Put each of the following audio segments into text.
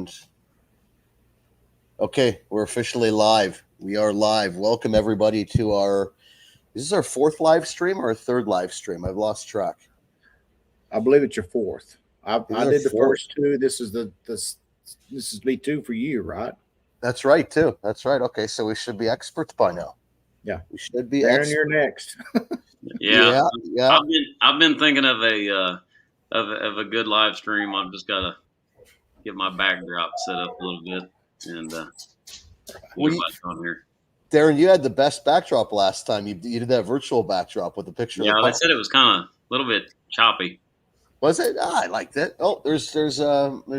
And okay, we're officially live. We are live. Welcome everybody to our. Is this our fourth live stream or our third live stream? I've lost track. I believe it's your fourth. This I is our did the fourth. first two. This is me two for you, right? That's right too. That's right. Okay, so we should be experts by now. Yeah, We should be Darren, experts. you're next. Yeah, yeah. I've been thinking of a good live stream. I've just got to get my backdrop set up a little bit and jump back on here. Darren, you had the best backdrop last time. You did that virtual backdrop with the picture. Yeah, of the they said it was kind of a little bit choppy. Was it? I liked it. Oh, there's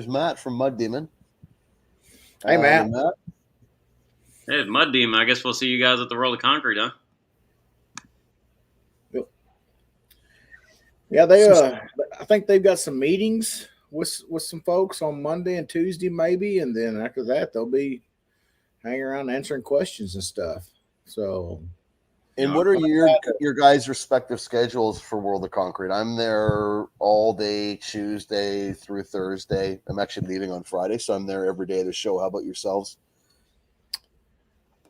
Matt from Mud Demon. Hey, Matt. Hey, Mud Demon. I guess we'll see you guys at the World of Concrete, huh? Yeah, they. I think they've got some meetings with some folks on Monday and Tuesday, maybe, and then after that they'll be hanging around answering questions and stuff. So. And what are your guys' respective schedules for World of Concrete? I'm there all day Tuesday through Thursday. I'm actually leaving on Friday, so I'm there every day of the show. How about yourselves?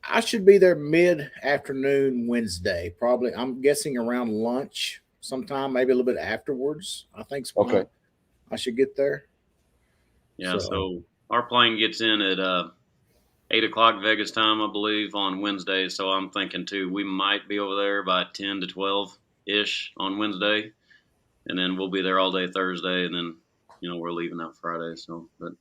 I should be there mid-afternoon Wednesday, probably. I'm guessing around lunch sometime, maybe a little bit afterwards. I think okay. I should get there. Yeah, so our plane gets in at 8 o'clock Vegas time, I believe, on Wednesday. So I'm thinking, too, we might be over there by 10 to 12-ish on Wednesday. And then we'll be there all day Thursday. And then, we're leaving out Friday. So, but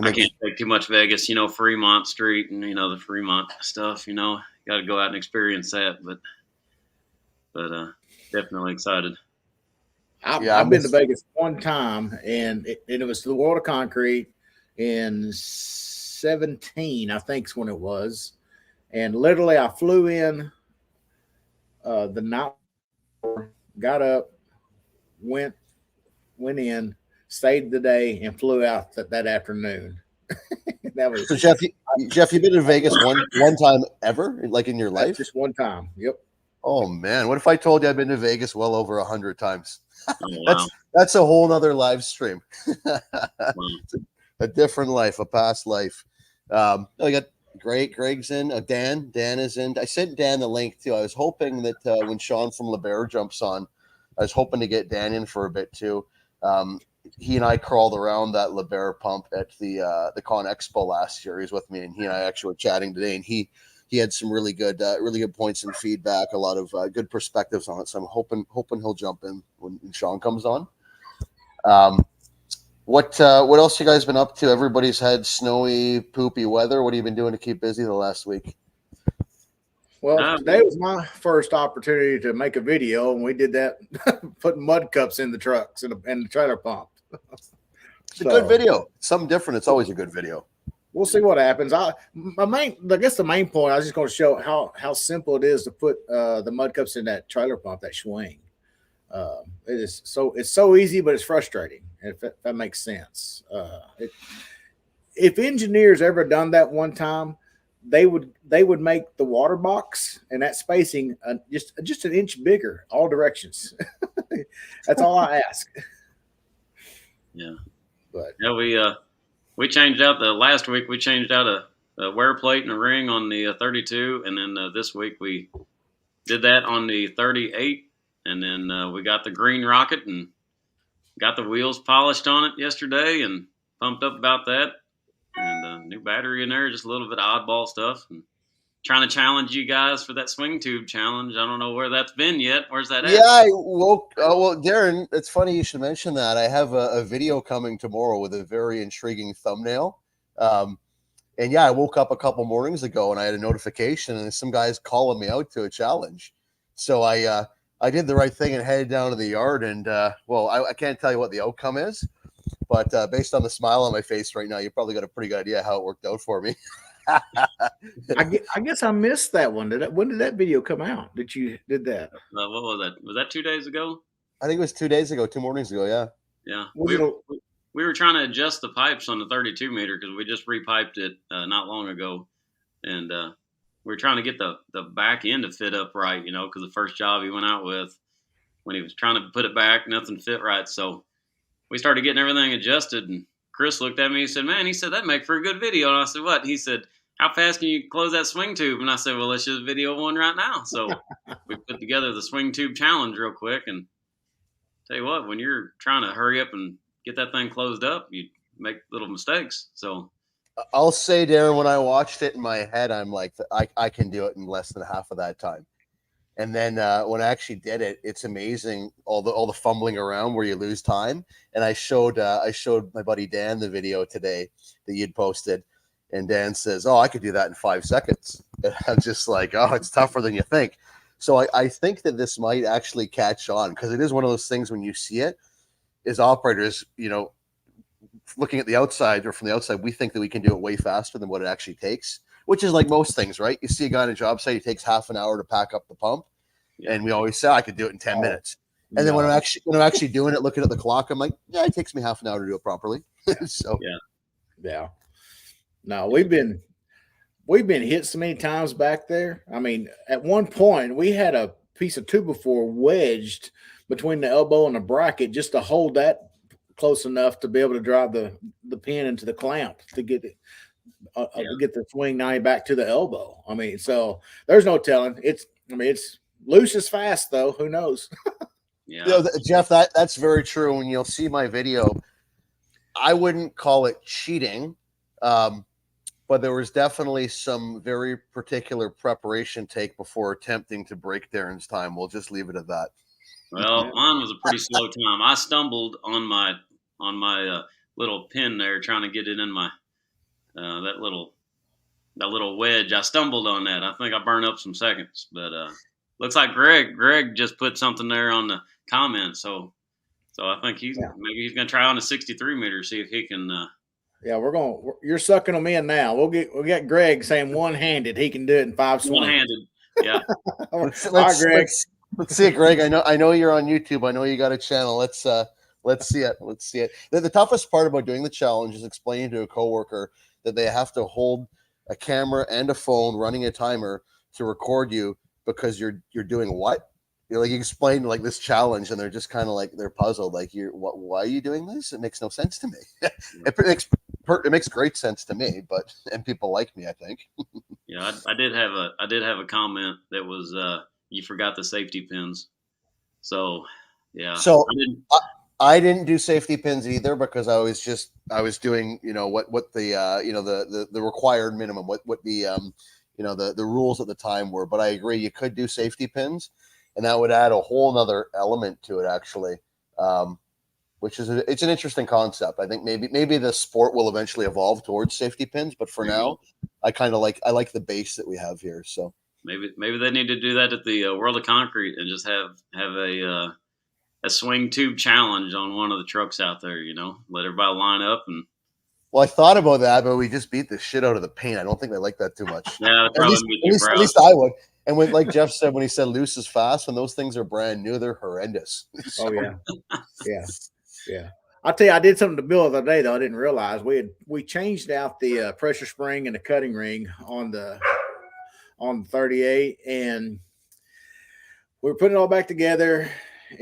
I can't take too much Vegas, Fremont Street and, the Fremont stuff, got to go out and experience that. But definitely excited. I've been to Vegas one time, and it was the World of Concrete in 17, I think is when it was. And literally I flew in the night, got up, went in, stayed the day, and flew out that afternoon. That was so Jeff, you've been to Vegas one time ever, like in your life? Just one time. Yep. Oh man, what if I told you I've been to Vegas well over 100 times? Oh, wow. That's a whole nother live stream. It's a different life, a past life. I got Greg's in. Dan is in. I sent Dan the link too. I was hoping that when Sean from Liebherr jumps on, I was hoping to get Dan in for a bit too. He and I crawled around that Liebherr pump at the Con Expo last year. He was with me, and he and I actually were chatting today, and he had some really good points and feedback, a lot of good perspectives on it. So I'm hoping he'll jump in when Sean comes on. What else you guys been up to? Everybody's had snowy, poopy weather. What have you been doing to keep busy the last week? Well, today was my first opportunity to make a video, and we did that putting mud cups in the trucks and the trailer pump. It's a good video. It's something different. It's always a good video. We'll see what happens. I guess the main point, I was just going to show how simple it is to put the mud cups in that trailer pump, that swing. It's so easy, but it's frustrating. If that makes sense. If engineers ever done that one time, they would make the water box and that spacing just an inch bigger, all directions. That's all I ask. Yeah, but yeah, we changed out last week. We changed out a wear plate and a ring on the 32, and then this week we did that on the 38, and then we got the green rocket and got the wheels polished on it yesterday, and pumped up about that, and new battery in there, just a little bit of oddball stuff, and trying to challenge you guys for that swing tube challenge. I don't know where that's been yet. Where's that at? Yeah, well, Darren, it's funny you should mention that. I have a video coming tomorrow with a very intriguing thumbnail. And yeah, I woke up a couple mornings ago and I had a notification and some guy's calling me out to a challenge. So I did the right thing and headed down to the yard. And I can't tell you what the outcome is, but based on the smile on my face right now, you probably got a pretty good idea how it worked out for me. I guess I missed that one. When did that video come out? Did that? What was that? Was that 2 days ago? I think it was 2 days ago, 2 mornings ago. Yeah. Yeah. We were trying to adjust the pipes on the 32 meter because we just repiped it not long ago, and we were trying to get the back end to fit up right, because the first job he went out with, when he was trying to put it back, nothing fit right. So we started getting everything adjusted, and Chris looked at me. He said, "Man," he said, "that make for a good video." And I said, "What?" He said, "How fast can you close that swing tube?" And I said, "Well, let's just video one right now." So we put together the swing tube challenge real quick. And tell you what, when you're trying to hurry up and get that thing closed up, you make little mistakes. So I'll say, Darren, when I watched it in my head, I'm like, I can do it in less than half of that time. And then when I actually did it, it's amazing all the fumbling around where you lose time. And I showed my buddy Dan the video today that you'd posted, and Dan says, "Oh, I could do that in 5 seconds." And I'm just like, "Oh, it's tougher than you think." So I think that this might actually catch on, because it is one of those things when you see it as operators, looking at the outside or from the outside, we think that we can do it way faster than what it actually takes, which is like most things, right? You see a guy on a job site, it takes half an hour to pack up the pump. Yeah. And we always say, I could do it in 10 minutes. And then when I'm actually doing it, looking at the clock, I'm like, yeah, it takes me half an hour to do it properly. So yeah. No, we've been hit so many times back there. I mean, at one point we had a piece of 2x4 wedged between the elbow and the bracket just to hold that close enough to be able to drive the pin into the clamp to get it get the swing 90 back to the elbow. I mean, so there's no telling. It's loose as fast though. Who knows? Yeah, Jeff, that's very true. When you'll see my video, I wouldn't call it cheating, but there was definitely some very particular preparation take before attempting to break Darren's time. We'll just leave it at that. Well, mine was a pretty slow time. I stumbled on my little pin there, trying to get it in my that little wedge. I stumbled on that. I think I burned up some seconds, but looks like Greg just put something there on the comment. So I think maybe he's gonna try on the 63 meter, see if he can. Yeah, you're sucking them in now. We'll get Greg saying one-handed. He can do it in 5 swings. One-handed. Yeah. All right, Greg. Let's see it, Greg. I know you're on YouTube. I know you got a channel. Let's see it. Let's see it. The toughest part about doing the challenge is explaining to a coworker that they have to hold a camera and a phone running a timer to record you, because you're doing what? You explain like this challenge, and they're just kind of like, they're puzzled. Like, why are you doing this? It makes no sense to me. It makes great sense to me, and people like me, I think. Yeah, I did have a comment that was you forgot the safety pins. So yeah. So I didn't do safety pins either, because I was doing what the the required minimum, what the the rules at the time were. But I agree, you could do safety pins, and that would add a whole nother element to it, actually, which is it's an interesting concept. I think maybe the sport will eventually evolve towards safety pins, but for now, I like the base that we have here. So maybe they need to do that at the World of Concrete and just have a swing tube challenge on one of the trucks out there. Let everybody line up and. Well, I thought about that, but we just beat the shit out of the paint. I don't think they like that too much. Yeah, at least I would. And like Jeff said, when he said loose is fast, when those things are brand new, they're horrendous. So. Oh yeah. I'll tell you, I did something to Bill the other day though. I didn't realize we changed out the pressure spring and the cutting ring on the 38, and we were putting it all back together.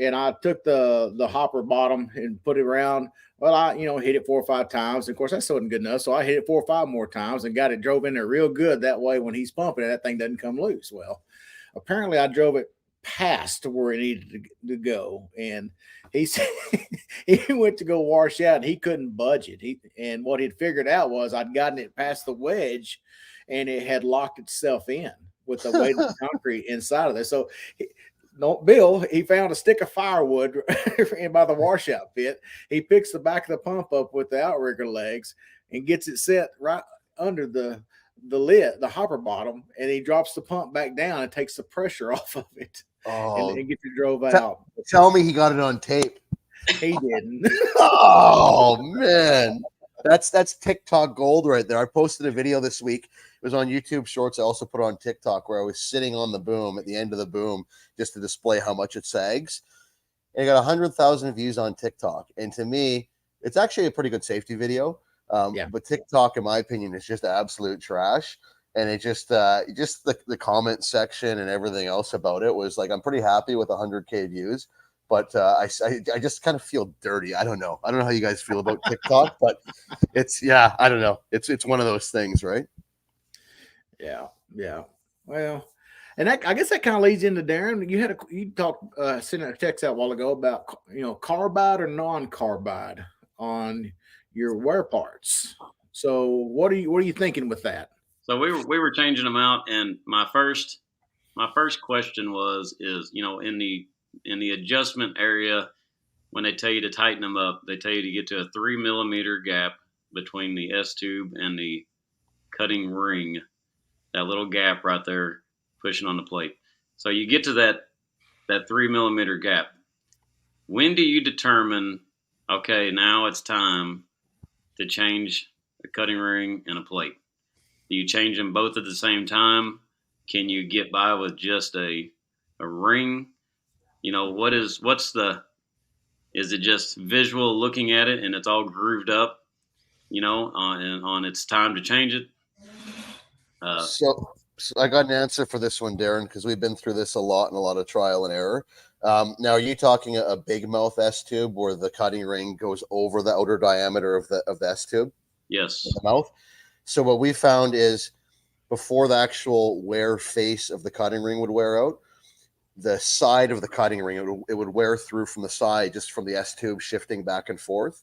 And I took the hopper bottom and put it around. Well, I hit it 4 or 5 times. Of course, that still wasn't good enough, so I hit it 4 or 5 more times and got it drove in there real good. That way, when he's pumping it, that thing doesn't come loose. Well, apparently, I drove it past to where it needed to go, and he said he went to go wash out, and he couldn't budge it. And what he'd figured out was I'd gotten it past the wedge, and it had locked itself in with the weight of the concrete inside of there. So. Bill, he found a stick of firewood by the washout pit. He picks the back of the pump up with the outrigger legs and gets it set right under the lid, the hopper bottom, and he drops the pump back down and takes the pressure off of it and gets it drove out. Tell me he got it on tape. He didn't. Oh, man. That's TikTok gold right there. I posted a video this week. It was on YouTube Shorts. I also put it on TikTok, where I was sitting on the boom at the end of the boom just to display how much it sags. And it got 100,000 views on TikTok. And to me, it's actually a pretty good safety video. But TikTok, in my opinion, is just absolute trash. And it just the comment section and everything else about it was like, I'm pretty happy with 100K views. but I just kind of feel dirty. I don't know how you guys feel about TikTok, but I don't know. It's one of those things, right? Yeah. Well, and I guess that kind of leads into Darren. You talked sent a text out a while ago about carbide or non-carbide on your wear parts. So what are you thinking with that? So we were changing them out, and my first question is in the adjustment area, when they tell you to tighten them up, they tell you to get to a 3 millimeter gap between the S tube and the cutting ring. That little gap right there pushing on the plate. So you get to that 3 millimeter gap. When do you determine, okay, now it's time to change a cutting ring and a plate? Do you change them both at the same time? Can you get by with just a ring? Is it just visual looking at it and it's all grooved up, on it's time to change it? So I got an answer for this one, Darren, because we've been through this a lot and a lot of trial and error. Now, are you talking a big mouth S tube where the cutting ring goes over the outer diameter of the S tube? Yes. The mouth. So what we found is before the actual wear face of the cutting ring would wear out, the side of the cutting ring, it would wear through from the side, just from the S tube shifting back and forth.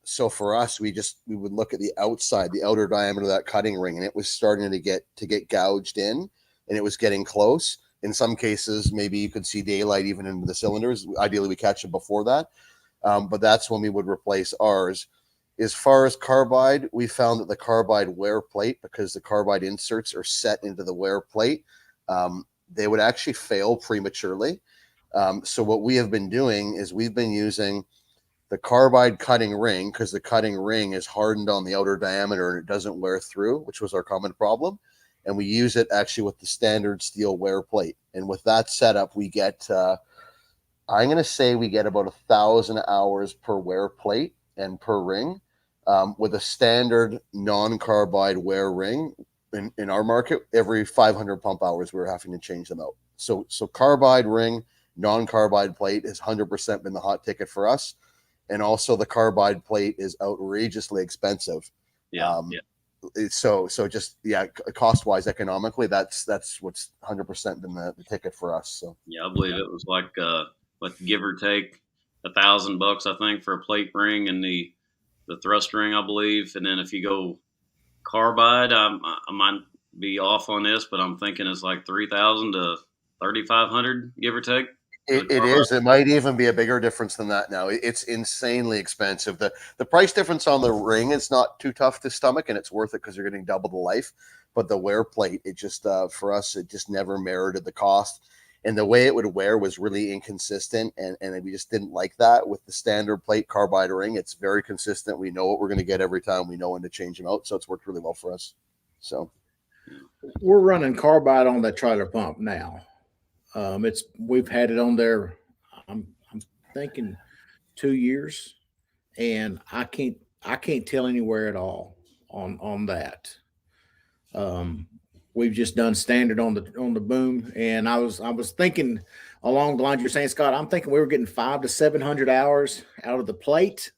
So for us, we would look at the outside, the outer diameter of that cutting ring, and it was starting to get gouged in, and it was getting close. In some cases, maybe you could see daylight even into the cylinders. Ideally, we catch it before that, but that's when we would replace ours. As far as carbide, we found that the carbide wear plate, because the carbide inserts are set into the wear plate, they would actually fail prematurely. So what we have been doing is we've been using the carbide cutting ring, because the cutting ring is hardened on the outer diameter and it doesn't wear through, which was our common problem. And we use it actually with the standard steel wear plate. And with that setup, we get, I'm going to say we get about 1,000 hours per wear plate and per ring. With a standard non-carbide wear ring in our market, every 500 pump hours, we're having to change them out. So carbide ring, non-carbide plate has 100% been the hot ticket for us. And also the carbide plate is outrageously expensive. Yeah. So just cost wise, economically, that's what's 100% been the ticket for us. So yeah, I believe it was like give or take $1,000, I think, for a plate ring and the thrust ring, I believe. And then if you go carbide, I might be off on this, but I'm thinking it's like 3,000 to 3,500, give or take. It is. It might even be a bigger difference than that now. It's insanely expensive. The price difference on the ring is not too tough to stomach, and it's worth it because you're getting double the life. But the wear plate, it just for us, it just never merited the cost. And the way it would wear was really inconsistent, and we just didn't like that. With the standard plate carbide ring, it's very consistent. We know what we're going to get every time. We know when to change them out, so it's worked really well for us. So we're running carbide on that trailer pump now. We've had it on there. I'm thinking 2 years, and I can't tell anywhere at all on that. We've just done standard on the boom, and I was thinking along the lines you're saying, Scott. I'm thinking we were getting 500 to 700 hours out of the plate.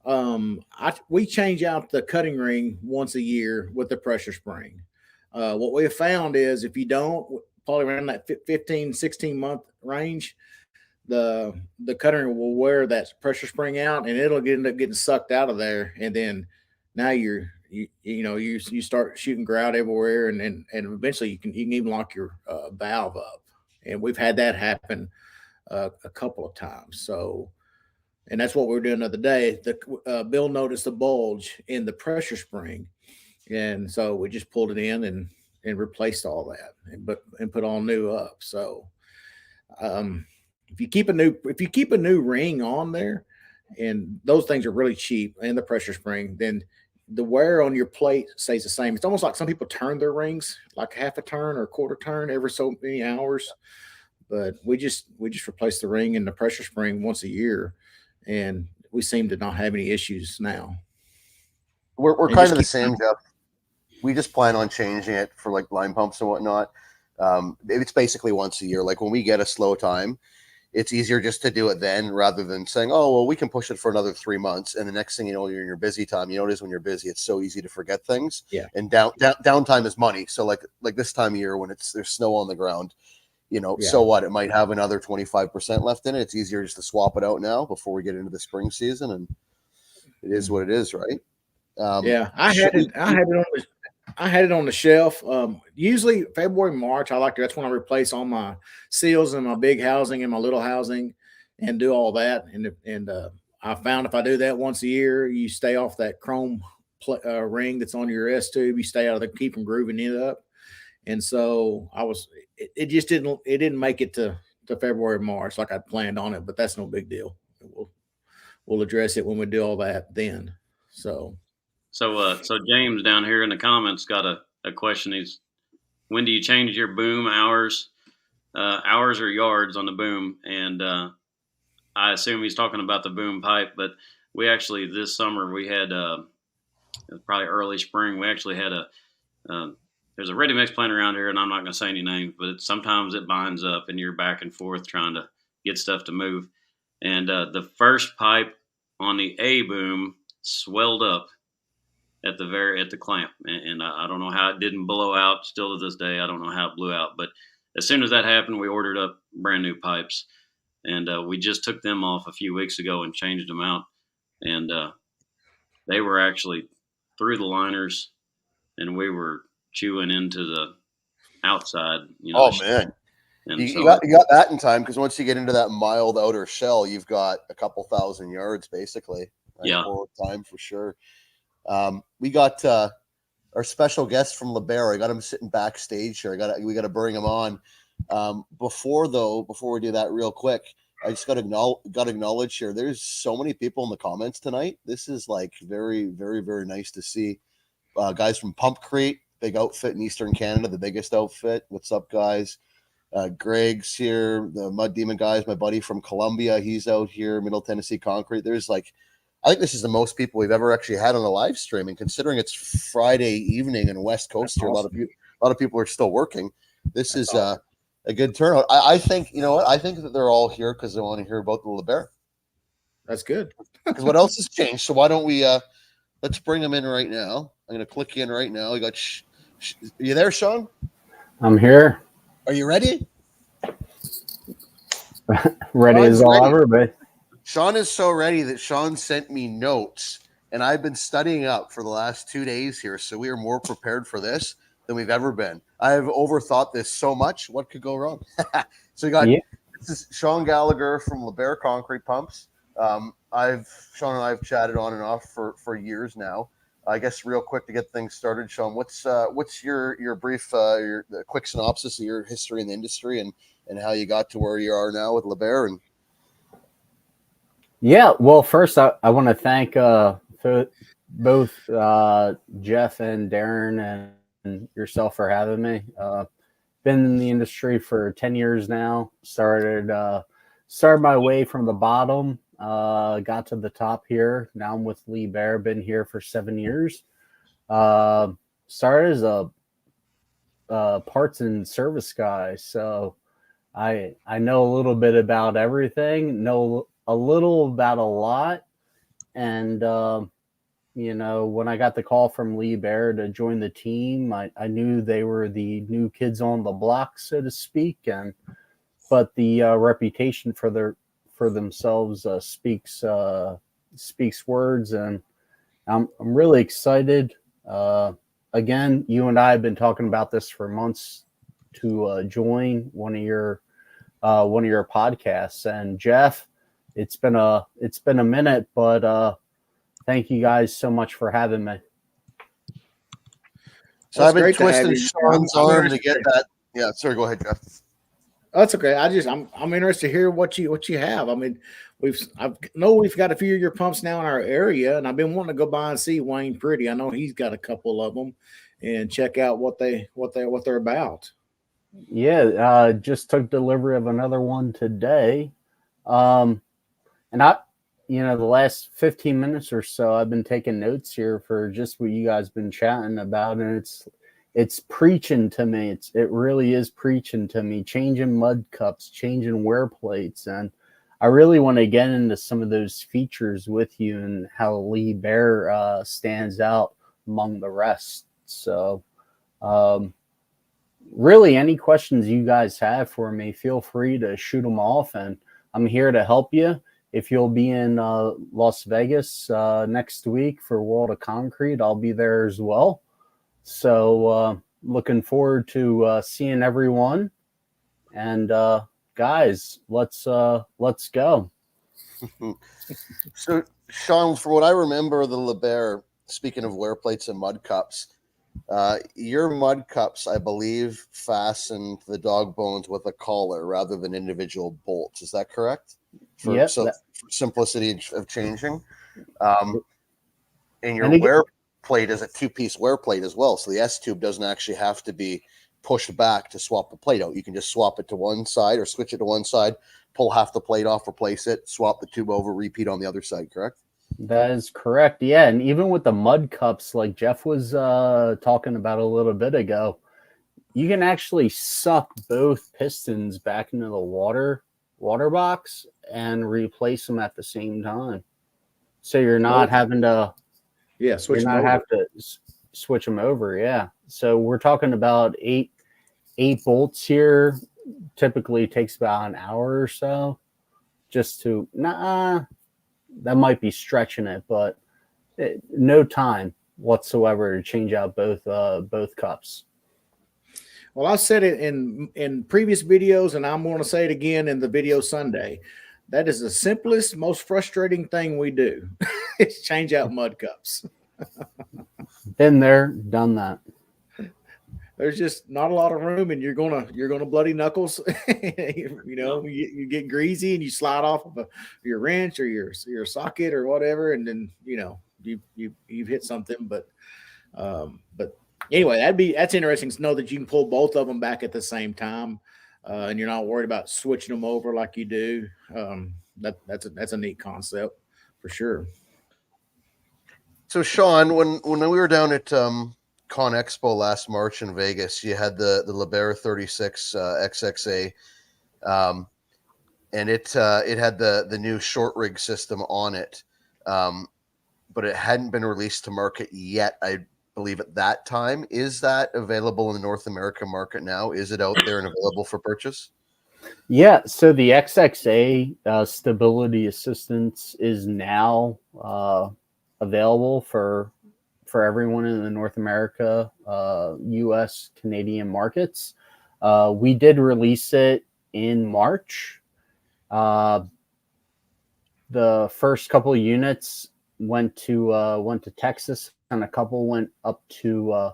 We change out the cutting ring once a year with the pressure spring. What we have found is if you don't, probably around that 15, 16 month range, the cutting will wear that pressure spring out, and it'll end up getting sucked out of there, and then now you start shooting grout everywhere, and eventually you can even lock your valve up. And we've had that happen a couple of times. So, and that's what we were doing the other day. Bill noticed a bulge in the pressure spring, and so we just pulled it in and replaced all that and put all new up. So, if you keep a new ring on there, and those things are really cheap, and the pressure spring, then the wear on your plate stays the same. It's almost like some people turn their rings like half a turn or a quarter turn every so many hours. But we just replace the ring and the pressure spring once a year, and we seem to not have any issues now. We're kind of the same, Jeff. We just plan on changing it for like line pumps and whatnot. It's basically once a year. Like when we get a slow time, it's easier just to do it then rather than saying, oh, well, we can push it for another 3 months. And the next thing you know, you're in your busy time. You know, it is when you're busy, it's so easy to forget things. Yeah. And downtime is money. So like this time of year when there's snow on the ground, so what? It might have another 25% left in it. It's easier just to swap it out now before we get into the spring season. And it is what it is, right? I had it on the shelf. Usually February, March, that's when I replace all my seals and my big housing and my little housing and do all that. And I found if I do that once a year, you stay off that chrome ring that's on your S tube. You stay out of the, keep from grooving it up. And so it just didn't make it to February, March like I'd planned on it, but that's no big deal. We'll address it when we do all that then. So James down here in the comments got a question. When do you change your boom hours or yards on the boom? And I assume he's talking about the boom pipe, but we actually, this summer, we had probably early spring, we actually had there's a ready mix plant around here, and I'm not going to say any names, but sometimes it binds up and you're back and forth trying to get stuff to move. And the first pipe on the A boom swelled up at the clamp, and I don't know how it didn't blow out. Still to this day, I don't know how it blew out. But as soon as that happened, we ordered up brand new pipes, and we just took them off a few weeks ago and changed them out, and they were actually through the liners, and we were chewing into the outside. Oh man. And you got that in time, because once you get into that mild outer shell, you've got a couple thousand yards basically. Right? Yeah, forward time for sure. We got our special guest from Liebherr. I got him sitting backstage here. We got to bring him on. Before we do that, real quick, I just got to acknowledge here. There's so many people in the comments tonight. This is like very, very, very nice to see. Guys from Pump Crete, big outfit in Eastern Canada, the biggest outfit. What's up, guys? Greg's here. The Mud Demon guys, my buddy from Columbia, he's out here. Middle Tennessee Concrete. There's I think this is the most people we've ever actually had on a live stream, and considering it's Friday evening in West Coast here, awesome. a lot of people are still working. This is awesome. A good turnout. I think I think that they're all here because they want to hear about the Liebherr. That's good. Because what else has changed? So why don't we let's bring them in right now. I'm going to click in right now. We got. Are you there, Sean? I'm here. Are you ready? Ready as all ever, but. Sean is so ready that Sean sent me notes, and I've been studying up for the last 2 days here, so we are more prepared for this than we've ever been. I've overthought this so much. What could go wrong? So we got This is Sean Gallagher from Liebherr Concrete Pumps. Sean and I have chatted on and off for years now. I guess real quick to get things started, Sean, what's your brief your quick synopsis of your history in the industry and how you got to where you are now with Liebherr? And yeah, well, first I want to thank both Jeff and Darren and yourself for having me. Been in the industry for 10 years now. Started my way from the bottom. Got to the top here. Now I'm with Liebherr. Been here for 7 years. Started as a parts and service guy, so I know a little bit about everything. Know a little about a lot, and when I got the call from Liebherr to join the team, I knew they were the new kids on the block, so to speak, but the reputation for themselves speaks words, and I'm really excited. Again, you and I have been talking about this for months to join one of your podcasts, and Jeff. It's been a minute, but thank you guys so much for having me. So I've been twisting Sean's arm to get that. Yeah, sorry, go ahead, Jeff. That's okay. I'm interested to hear what you have. I mean, we've got a few of your pumps now in our area, and I've been wanting to go by and see Wayne Pretty. I know he's got a couple of them, and check out what they're about. Yeah, just took delivery of another one today. And the last 15 minutes or so, I've been taking notes here for just what you guys been chatting about, and it's preaching to me. It really is preaching to me, changing mud cups, changing wear plates. And I really want to get into some of those features with you and how Liebherr stands out among the rest. So really, any questions you guys have for me, feel free to shoot them off, and I'm here to help you. If you'll be in Las Vegas next week for World of Concrete, I'll be there as well. So looking forward to seeing everyone. And guys, let's go. So, Sean, for what I remember, the Liebherr, speaking of wear plates and mud cups, your mud cups, I believe, fasten the dog bones with a collar rather than individual bolts. Is that correct? For simplicity of changing. And your wear plate is a two-piece wear plate as well. So the S-tube doesn't actually have to be pushed back to swap the plate out. You can just swap it to one side or switch it to one side, pull half the plate off, replace it, swap the tube over, repeat on the other side, correct? That is correct. Yeah, and even with the mud cups, like Jeff was talking about a little bit ago, you can actually suck both pistons back into the water box and replace them at the same time. So you're not having to switch them over. Yeah. So we're talking about eight bolts here. Typically takes about an hour or so just to that might be stretching it, but no time whatsoever to change out both cups. Well, I said it in previous videos, and I'm going to say it again in the video Sunday. That is the simplest, most frustrating thing we do. Is change out mud cups. Been there, done that. There's just not a lot of room, and you're gonna bloody knuckles. You get greasy and you slide off of your wrench or your socket or whatever, and then you've hit something. But anyway, that's interesting to know that you can pull both of them back at the same time, and you're not worried about switching them over like you do. That's a neat concept for sure. So, Sean, when we were down at Con Expo last March in Vegas, you had the Liebherr 36 XXA, and it had the new short rig system on it, but it hadn't been released to market yet, I believe, at that time. Is that available in the North American market now? Is it out there and available for purchase? Yeah, so the XXA stability assistance is now available for everyone in the North America, US, Canadian markets. We did release it in March. The first couple of units went to Texas, and a couple went up to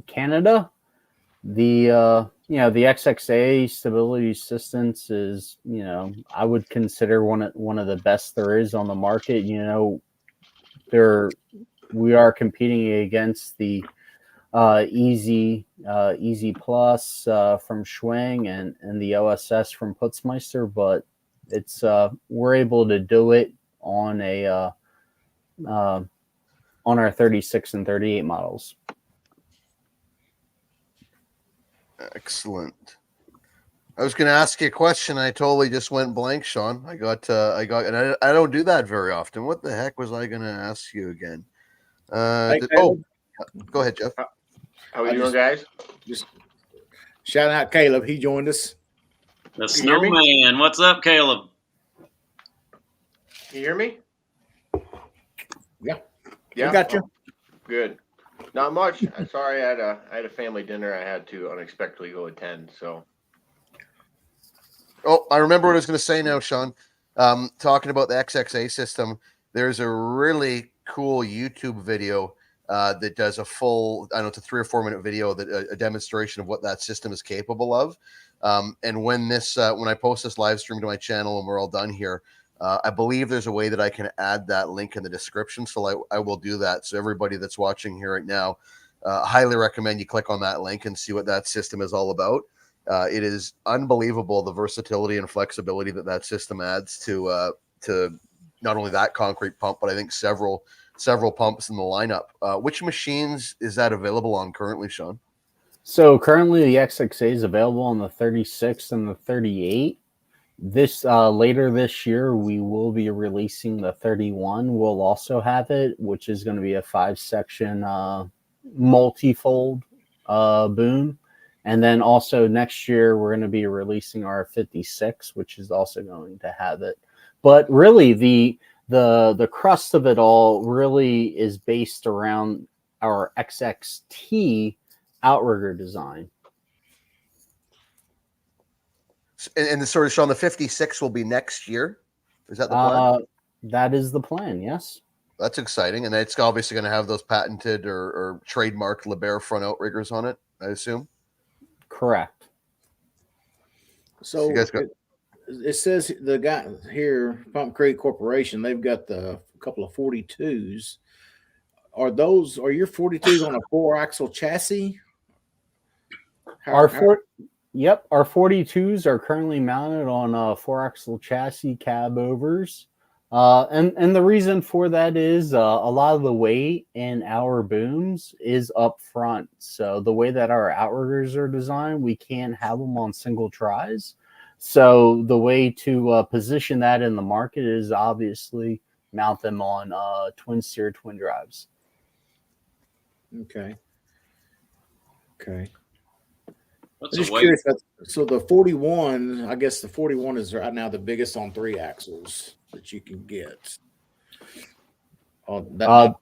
Canada. The XXA stability assistance is, I would consider one of the best there is on the market. We are competing against the Easy Plus from Schwing and the OSS from Putzmeister, but it's we're able to do it on our 36 and 38 models. Excellent. I was going to ask you a question. I totally just went blank, Sean. I don't do that very often. What the heck was I going to ask you again? Go ahead, Jeff. How are you doing, guys? Just shout out Caleb. He joined us. The snowman. What's up, Caleb? Can you hear me? Yeah. Yeah. We got you. Good. Not much. I'm sorry. I had a family dinner I had to unexpectedly go attend. So. Oh, I remember what I was going to say now, Sean. Talking about the XXA system, there's a really cool YouTube video that does a full, it's a 3 or 4 minute video that a demonstration of what that system is capable of. And when I post this live stream to my channel and we're all done here, I believe there's a way that I can add that link in the description. So I will do that. So everybody that's watching here right now, highly recommend you click on that link and see what that system is all about. It is unbelievable, the versatility and flexibility that system adds to not only that concrete pump, but I think several several pumps in the lineup. Which machines is that available on currently, Sean? So currently the XXA is available on the 36 and the 38. This later this year, we will be releasing the 31. We'll also have it, which is going to be a 5-section multifold boom. And then also next year, we're going to be releasing our 56, which is also going to have it. But really, the crust of it all really is based around our XXT outrigger design. And the sort of Sean, the 56 will be next year. Is that the plan? That is the plan. Yes. That's exciting, and it's obviously going to have those patented or trademarked Liebherr front outriggers on it, I assume. Correct. So you guys got... it says the guy here, Pump Creek Corporation, they've got a couple of 42s. Are your 42s on a 4-axle chassis? Yep, our 42s are currently mounted on 4-axle chassis cab overs. And the reason for that is a lot of the weight in our booms is up front. So the way that our outriggers are designed, we can't have them on single tries. So the way to position that in the market is obviously mount them on twin steer, twin drives. Okay. What's I'm just the weight? curious. So the 41, I guess the 41 is right now the biggest on 3 axles that you can get. I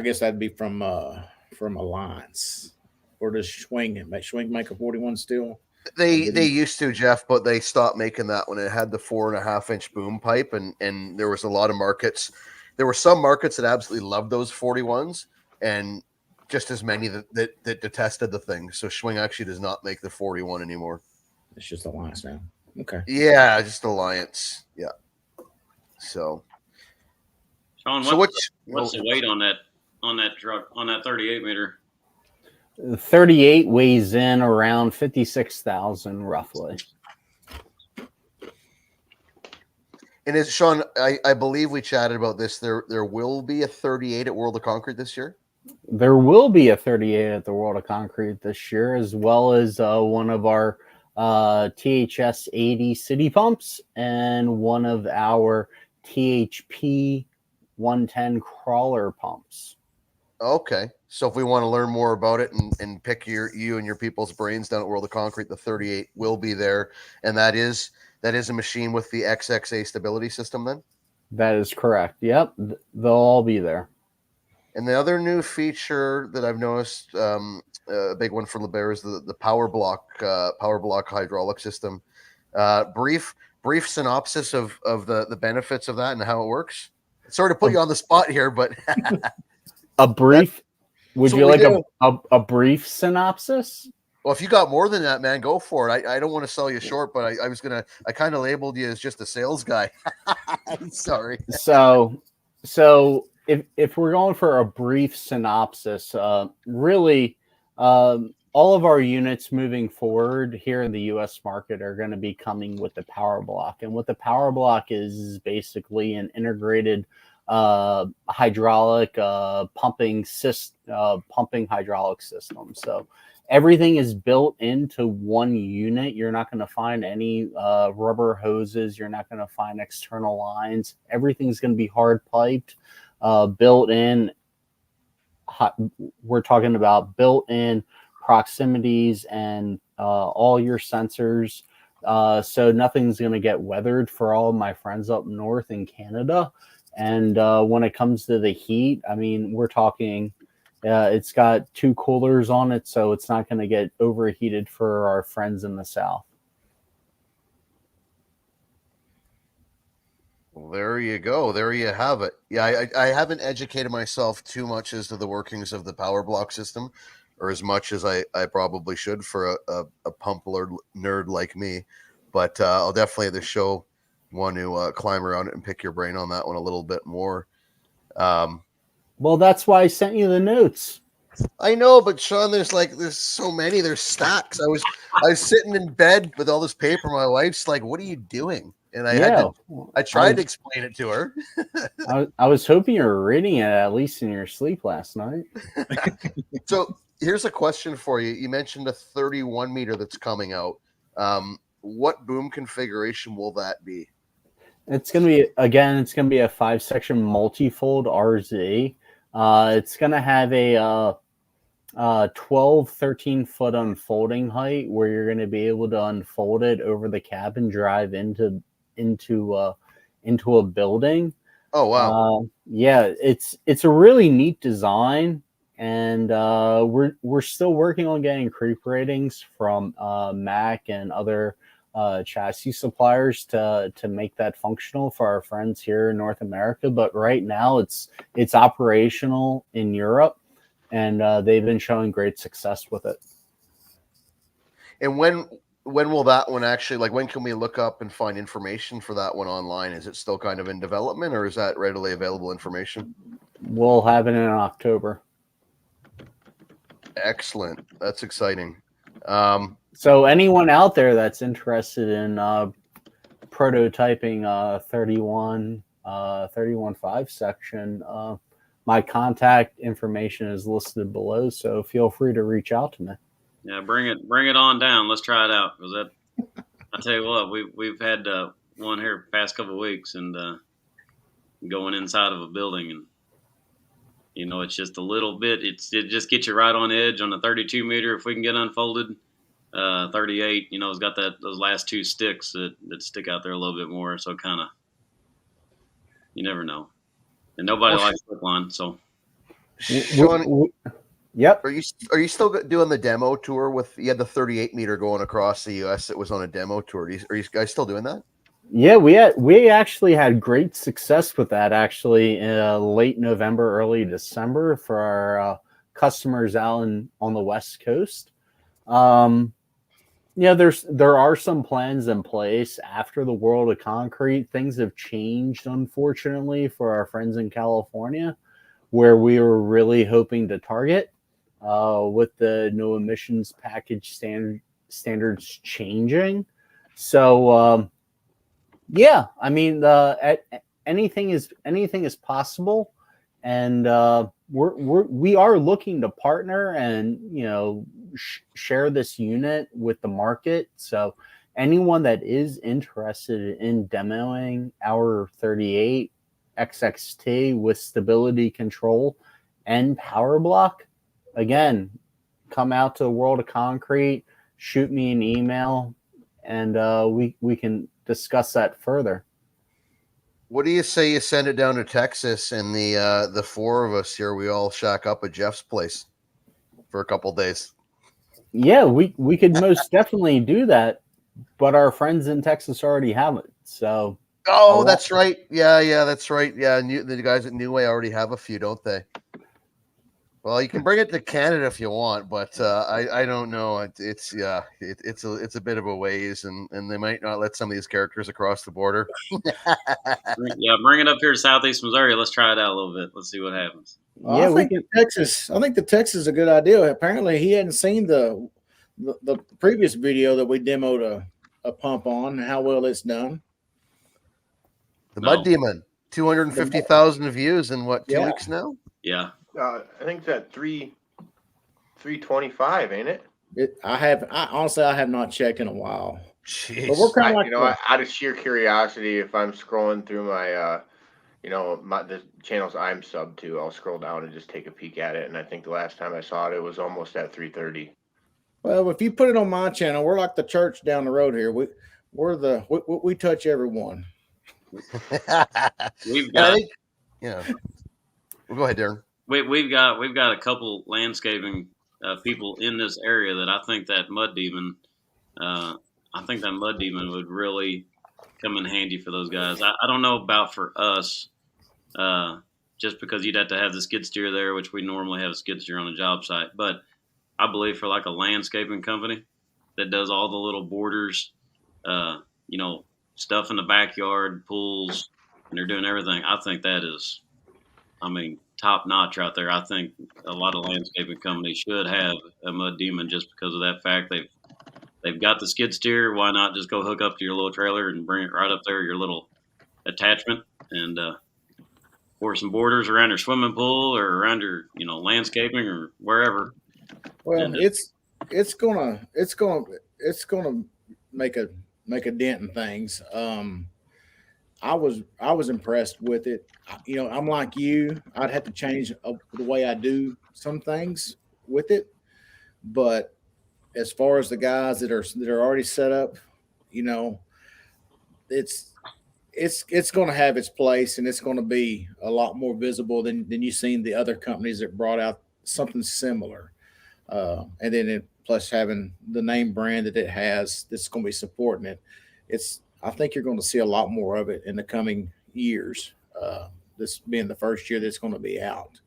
guess that'd be from Alliance. Or does Schwing make a 41 still? They used to, Jeff, but they stopped making that when it had the 4.5-inch boom pipe, and there was a lot of markets. There were some markets that absolutely loved those 41s, and just as many that detested the thing. So Schwing actually does not make the 41 anymore. It's just Alliance now. Okay. Yeah, just Alliance. Yeah. So, Sean, what's the weight on that truck, on that 38 meter? The 38 weighs in around 56,000 roughly. And is Sean, I believe we chatted about this. There will be a 38 at World of Concrete this year. There will be a 38 at the World of Concrete this year, as well as one of our THS 80 city pumps and one of our THP 110 crawler pumps. Okay. So if we want to learn more about it and pick you and your people's brains down at World of Concrete, the 38 will be there. And that is a machine with the XXA stability system then? That is correct. Yep. They'll all be there. And the other new feature that I've noticed, a big one for Liebherr, is the power block hydraulic system. Brief synopsis of the benefits of that and how it works. Sorry to put you on the spot here, but a brief. Would you like a brief synopsis? Well, if you got more than that, man, go for it. I don't want to sell you short, but I kind of labeled you as just a sales guy. I'm sorry. So if we're going for a brief synopsis, really, all of our units moving forward here in the U.S. market are going to be coming with the power block. And what the power block is basically an integrated hydraulic pumping hydraulic system. So everything is built into one unit. You're not going to find any rubber hoses. You're not going to find external lines. Everything's going to be hard piped, built in. We're talking about built-in proximities and all your sensors. So nothing's going to get weathered for all of my friends up north in Canada. And when it comes to the heat, I mean, we're talking, it's got 2 coolers on it, so it's not going to get overheated for our friends in the south. Well, there you go. There you have it. Yeah, I haven't educated myself too much as to the workings of the power block system, or as much as I probably should for a pump nerd like me. But I'll definitely at the show want to climb around it and pick your brain on that one a little bit more. Well, that's why I sent you the notes. I know, but Sean, there's so many. There's stacks. I was sitting in bed with all this paper. My wife's like, "What are you doing?" And I tried to explain it to her. I was hoping you were reading it at least in your sleep last night. So here's a question for you. You mentioned a 31 meter that's coming out. What boom configuration will that be? It's going to be, again, it's going to be a 5-section multifold RZ. It's going to have a 13 foot unfolding height where you're going to be able to unfold it over the cabin, drive into a building. Oh wow! Yeah, it's a really neat design, and we're still working on getting creep ratings from Mac and other chassis suppliers to make that functional for our friends here in North America. But right now, it's operational in Europe, and they've been showing great success with it. And when will that one actually, like, when can we look up and find information for that one online? Is it still kind of in development, or is that readily available information? We'll have it in October. Excellent. That's exciting. So anyone out there that's interested in prototyping 31.5 section, my contact information is listed below, so feel free to reach out to me. Yeah, bring it on down. Let's try it out. Because I tell you what, we've had one here past couple of weeks, and going inside of a building, and it's just a little bit. It just gets you right on edge on the 32 meter. If we can get unfolded, 38, it's got those last two sticks that stick out there a little bit more. So kind of, you never know, and nobody likes slip line. So, Sean, yep. Are you still doing the demo tour with? You had the 38 meter going across the U.S. It was on a demo tour. Are you guys still doing that? Yeah, we actually had great success with that. Actually, late November, early December for our customers out on the West Coast. There are some plans in place after the World of Concrete. Things have changed, unfortunately, for our friends in California, where we were really hoping to target with the no emissions package standards changing. So, yeah, I mean, anything is possible, and we are looking to partner and share this unit with the market. So anyone that is interested in demoing our 38 XXT with stability control and power block, again, come out to the World of Concrete, shoot me an email, and we can discuss that further. What do you say you send it down to Texas, and the four of us here, we all shack up at Jeff's place for a couple days? Yeah, we could most definitely do that, but our friends in Texas already have it. So that's right. Yeah, that's right. Yeah, the guys at New Way already have a few, don't they? Well, you can bring it to Canada if you want, but I don't know. It's a bit of a ways, and they might not let some of these characters across the border. Yeah, bring it up here to Southeast Missouri. Let's try it out a little bit. Let's see what happens. I think the Texas is a good idea. Apparently, he hadn't seen the previous video that we demoed a pump on and how well it's done. The Mud Demon, 250,000 views in what, 2 weeks now? Yeah. I think it's at 325, ain't it? Honestly, I have not checked in a while. Jeez. But we're kind of like out of sheer curiosity, if I'm scrolling through my the channels I'm sub to, I'll scroll down and just take a peek at it. And I think the last time I saw it, it was almost at 330. Well, if you put it on my channel, we're like the church down the road here. We touch everyone. We've got. Well, go ahead, Darren. We've got a couple landscaping people in this area that I think that Mud Demon would really come in handy for those guys. I don't know about for us, just because you'd have to have the skid steer there, which we normally have a skid steer on a job site. But I believe for like a landscaping company that does all the little borders, stuff in the backyard, pools, and they're doing everything. I think that is, top notch out there. I think a lot of landscaping companies should have a Mud Demon just because of that fact. they've got the skid steer. Why not just go hook up to your little trailer and bring it right up there, your little attachment, and pour some borders around your swimming pool or around your, landscaping or wherever. Well, And it's gonna make a dent in things. I was impressed with it. I'm like you. I'd have to change the way I do some things with it, but as far as the guys that are already set up, you know, it's it's going to have its place, and it's going to be a lot more visible than you've seen the other companies that brought out something similar. And then plus having the name brand that it has that's going to be supporting it, I think you're going to see a lot more of it in the coming years. This being the first year that's going to be out,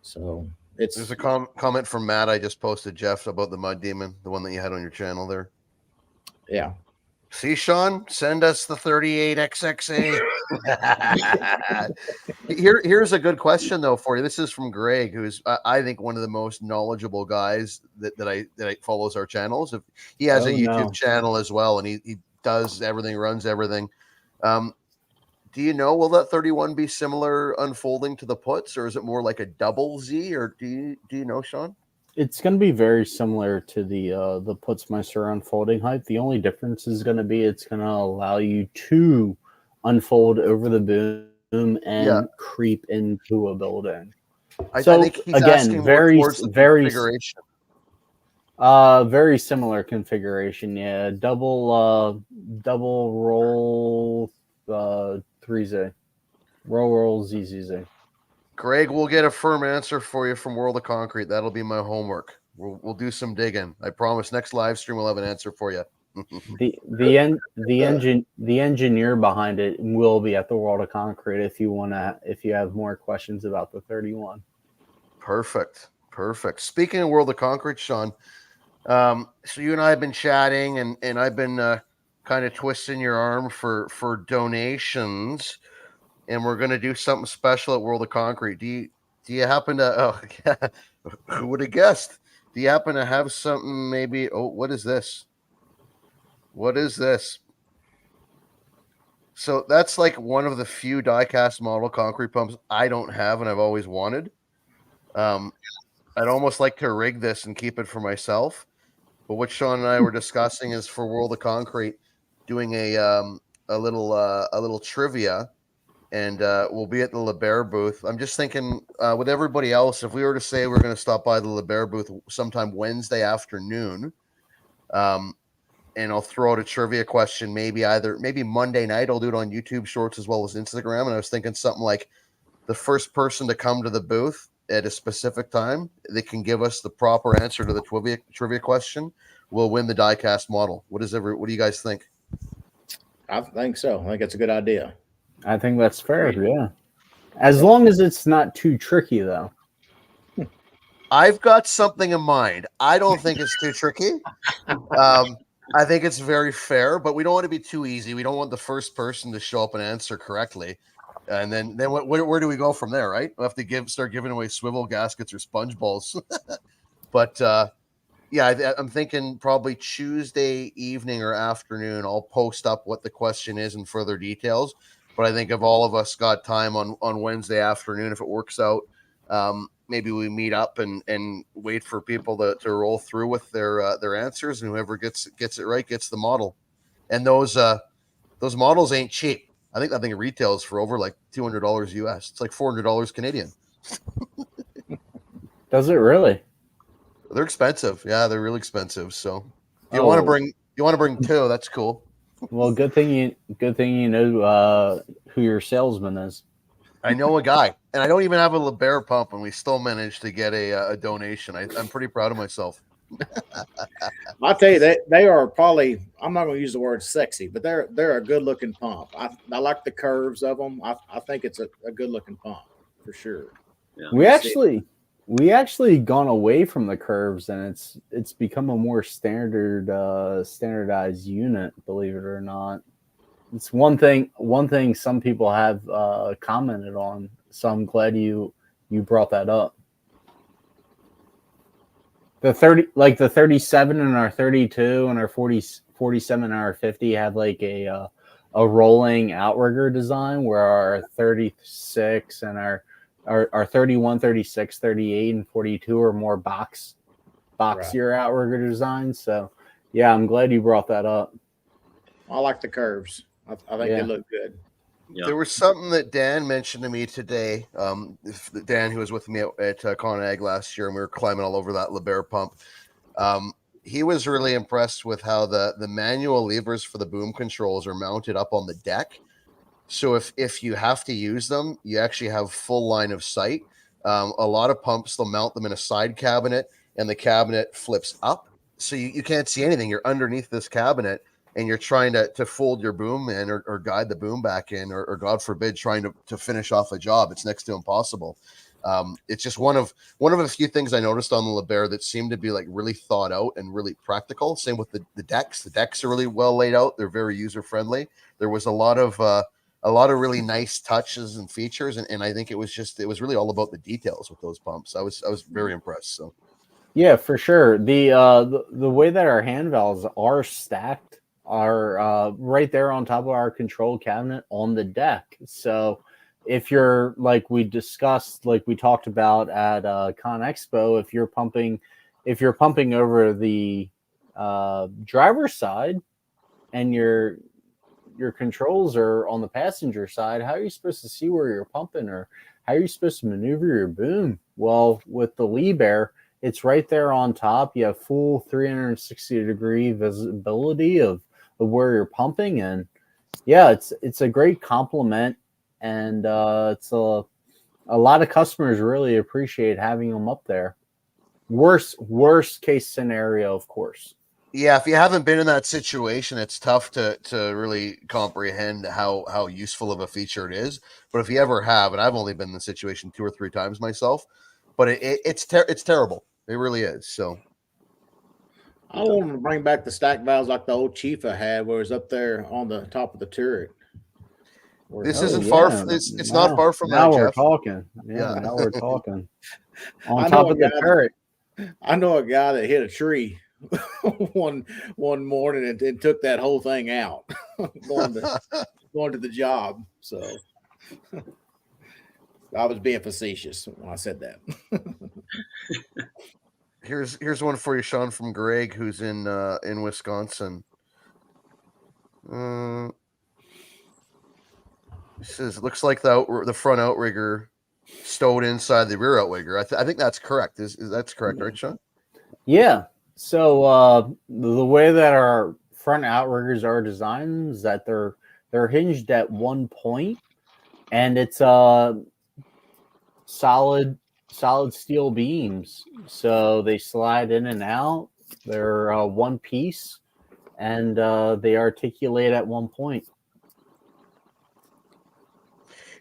so there's a comment from Matt I just posted, Jeff, about the Mud Demon, the one that you had on your channel there. Yeah. See, Sean, send us the 38XXA. Here's a good question though for you. This is from Greg, who's I think one of the most knowledgeable guys that I follows our channels. He has a YouTube channel as well, and he does everything, runs everything. Do you know, will that 31 be similar unfolding to the puts, or is it more like a double Z, or do you know, Sean? It's going to be very similar to the Putzmeister unfolding height. The only difference is going to be it's going to allow you to unfold over the boom and creep into a building. I think he's again very configuration. Very similar configuration. Yeah, double roll 3Z, roll ZZZ. Greg, we'll get a firm answer for you from World of Concrete. That'll be my homework. We'll do some digging. I promise. Next live stream, we'll have an answer for you. the engineer behind it will be at the World of Concrete if you have more questions about the 31. Perfect. Speaking of World of Concrete, Sean, so you and I have been chatting, and I've been kind of twisting your arm for donations. And we're going to do something special at World of Concrete. Do you happen to, who would have guessed? Do you happen to have something maybe? Oh, what is this? So that's like one of the few die-cast model concrete pumps I don't have and I've always wanted. I'd almost like to rig this and keep it for myself. But what Sean and I were discussing is for World of Concrete, doing a little trivia. And we'll be at the Liebherr booth. I'm just thinking with everybody else, if we were to say we're going to stop by the Liebherr booth sometime Wednesday afternoon, and I'll throw out a trivia question, maybe Monday night. I'll do it on YouTube Shorts as well as Instagram. And I was thinking something like the first person to come to the booth at a specific time that can give us the proper answer to the trivia question will win the die-cast model. What do you guys think? I think so. I think that's a good idea. I think that's fair, yeah. As long as it's not too tricky, though. I've got something in mind. I don't think it's too tricky. I think it's very fair, but we don't want to be too easy. We don't want the first person to show up and answer correctly. And then where do we go from there, right? We'll have to start giving away swivel gaskets or sponge balls. But I'm thinking probably Tuesday evening or afternoon, I'll post up what the question is and further details. But I think if all of us got time on Wednesday afternoon, if it works out, maybe we meet up and wait for people to roll through with their answers, and whoever gets it right gets the model. And those models ain't cheap. I think that thing retails for over like $200 US. It's like $400 Canadian. Does it really? They're expensive. Yeah, they're really expensive. So you want to bring two. That's cool. Well, good thing you know who your salesman is. I know a guy, and I don't even have a Liebherr pump, and we still managed to get a donation. I'm pretty proud of myself. I'll tell you that they are probably, I'm not going to use the word sexy, but they're a good looking pump. I like the curves of them. I think it's a good looking pump for sure. Yeah. We actually gone away from the curves, and it's become a more standardized unit, believe it or not. It's one thing some people have commented on, so I'm glad you brought that up. The 30, like the 37 and our 32 and our 40, 47 and our 50 have like a rolling outrigger design, where our 36 and our 31, 36, 38, and 42 are more boxier outrigger designs. So yeah, I'm glad you brought that up. I like the curves. I think they look good. Yeah. There was something that Dan mentioned to me today. Dan, who was with me at ConAg last year, and we were climbing all over that Liebherr pump. He was really impressed with how the manual levers for the boom controls are mounted up on the deck. So if you have to use them, you actually have full line of sight. A lot of pumps, they'll mount them in a side cabinet, and the cabinet flips up, so you can't see anything. You're underneath this cabinet, and you're trying to fold your boom in, or guide the boom back in, or God forbid, trying to finish off a job. It's next to impossible. It's just one of a few things I noticed on the Liebherr that seemed to be like really thought out and really practical. Same with the decks. The decks are really well laid out. They're very user friendly. There was a lot of really nice touches and features, and I think it was really all about the details with those pumps. I was very impressed. So Yeah, for sure. The way that our hand valves are stacked are right there on top of our control cabinet on the deck. So if you're, like we discussed, like we talked about at Con Expo, if you're pumping over the driver's side and your controls are on the passenger side, how are you supposed to see where you're pumping, or how are you supposed to maneuver your boom? Well, with the Liebherr, it's right there on top. You have full 360-degree visibility of where you're pumping, and yeah, it's a great compliment, and it's a lot of customers really appreciate having them up there. Worst case scenario, of course. yeah, if you haven't been in that situation, it's tough to really comprehend how useful of a feature it is. But if you ever have, and I've only been in the situation 2 or 3 times myself, but it's terrible. It really is. So I want to bring back the stack valves like the old Chifa had, where it's up there on the top of the turret. this isn't far. It's not far from now that, we're Jeff. talking. Yeah. Now we're talking. I On know top a of the guy turret. I know a guy that hit a tree one morning and took that whole thing out going to the job. So I was being facetious when I said that. Here's one for you, Sean, from Greg, who's in Wisconsin. He says, looks like the front outrigger stowed inside the rear outrigger. I think that's correct. Is that's correct, right, Sean? Yeah. So the way that our front outriggers are designed is that they're hinged at one point, and it's solid steel beams. So they slide in and out. They're one piece, and they articulate at one point.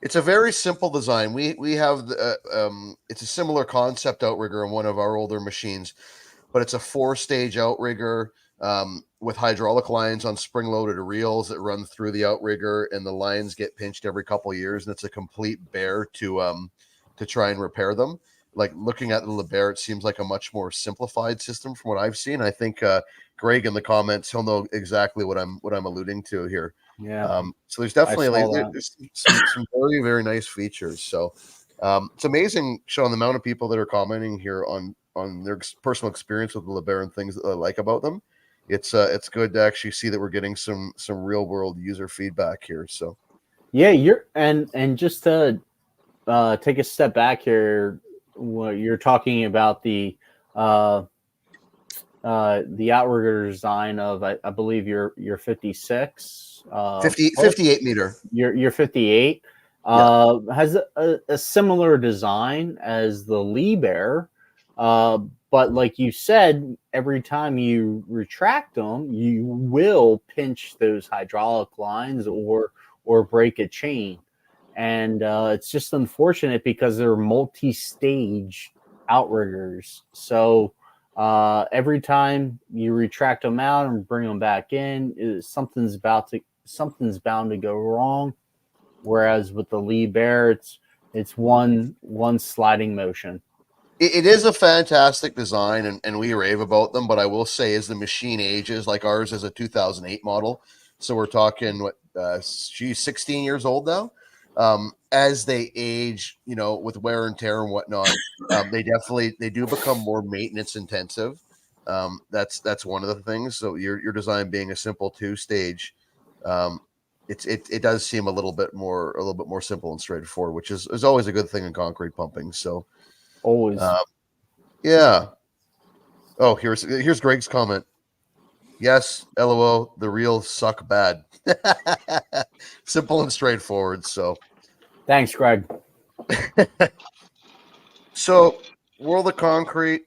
It's a very simple design. We have it's a similar concept outrigger in one of our older machines, but it's a 4-stage outrigger with hydraulic lines on spring-loaded reels that run through the outrigger, and the lines get pinched every couple of years, and it's a complete bear to try and repair them. Like, looking at the Liebherr, it seems like a much more simplified system from what I've seen. I think Greg in the comments, he'll know exactly what I'm alluding to here. Yeah. So there's definitely there's some very, very nice features. So it's amazing, Sean, the amount of people that are commenting here on their personal experience with the Liebherr and things that they like about them. It's good to actually see that we're getting some real world user feedback here. So yeah, and just to take a step back here, you're talking about the outrigger design of I believe your 56 58 meter. Your 58 has a similar design as the Liebherr, but like you said, every time you retract them, you will pinch those hydraulic lines or break a chain, and it's just unfortunate because they're multi-stage outriggers. So every time you retract them out and bring them back in, something's bound to go wrong. Whereas with the Liebherr, it's one sliding motion. It is a fantastic design, and we rave about them. But I will say, as the machine ages, like ours is a 2008 model, so we're talking what she's 16 years old now. As they age, with wear and tear and whatnot, they do become more maintenance intensive. That's one of the things. So your design being a simple two stage, it does seem a little bit more simple and straightforward, which is always a good thing in concrete pumping. So. Always. Yeah. Oh, here's Greg's comment. Yes, LOL, the real suck bad. Simple and straightforward. So Thanks, Greg. So World of Concrete,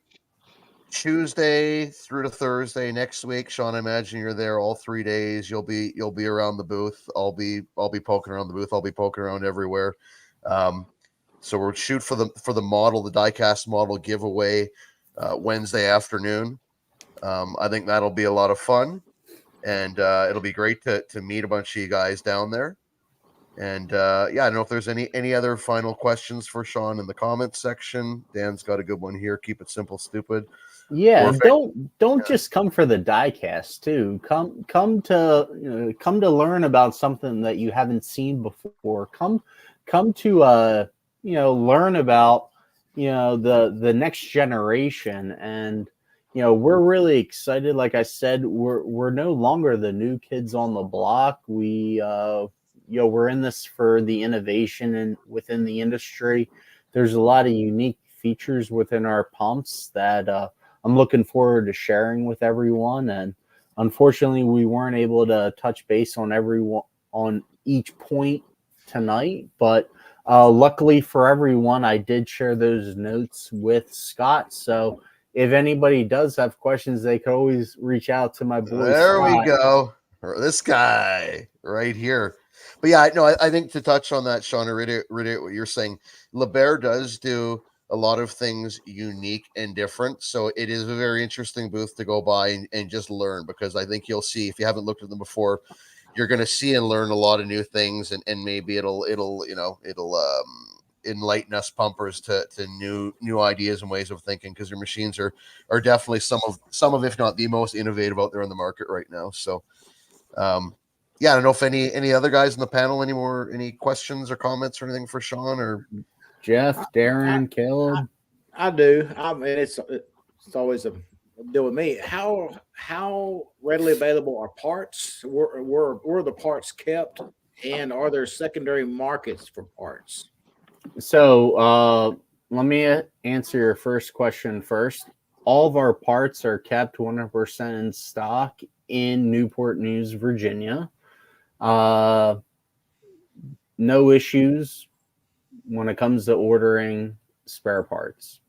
Tuesday through to Thursday next week. Sean, I imagine you're there all 3 days. You'll be around the booth. I'll be poking around the booth. I'll be poking around everywhere. So we'll shoot for the model, the diecast model giveaway Wednesday afternoon. I think that'll be a lot of fun, and it'll be great to meet a bunch of you guys down there. And yeah, I don't know if there's any other final questions for Sean in the comments section. Dan's got a good one here. Keep it simple, stupid. Yeah, don't just come for the diecast too. Come to learn about something that you haven't seen before. Come to learn about the next generation, and we're really excited. Like I said, we're no longer the new kids on the block. We're in this for the innovation and within the industry. There's a lot of unique features within our pumps that I'm looking forward to sharing with everyone. And unfortunately, we weren't able to touch base on each point tonight, but luckily for everyone, I did share those notes with Scott. So if anybody does have questions, they could always reach out to my boy. There Scott. we go. This guy right here. But yeah, no, I think to touch on that, Sean, I read what you're saying. Liebherr does do a lot of things unique and different. So it is a very interesting booth to go by and just learn, because I think you'll see, if you haven't looked at them before, you're going to see and learn a lot of new things, and maybe it'll enlighten us pumpers to new ideas and ways of thinking, because your machines are definitely some of if not the most innovative out there in the market right now. So yeah, I don't know if any other guys in the panel any questions or comments or anything for Sean or Jeff, Darren, Caleb. I do. I mean, it's always a deal with me. How readily available are parts? Were the parts kept, and are there secondary markets for parts? So let me answer your first question first. All of our parts are kept 100% in stock in Newport News, Virginia. No issues when it comes to ordering spare parts.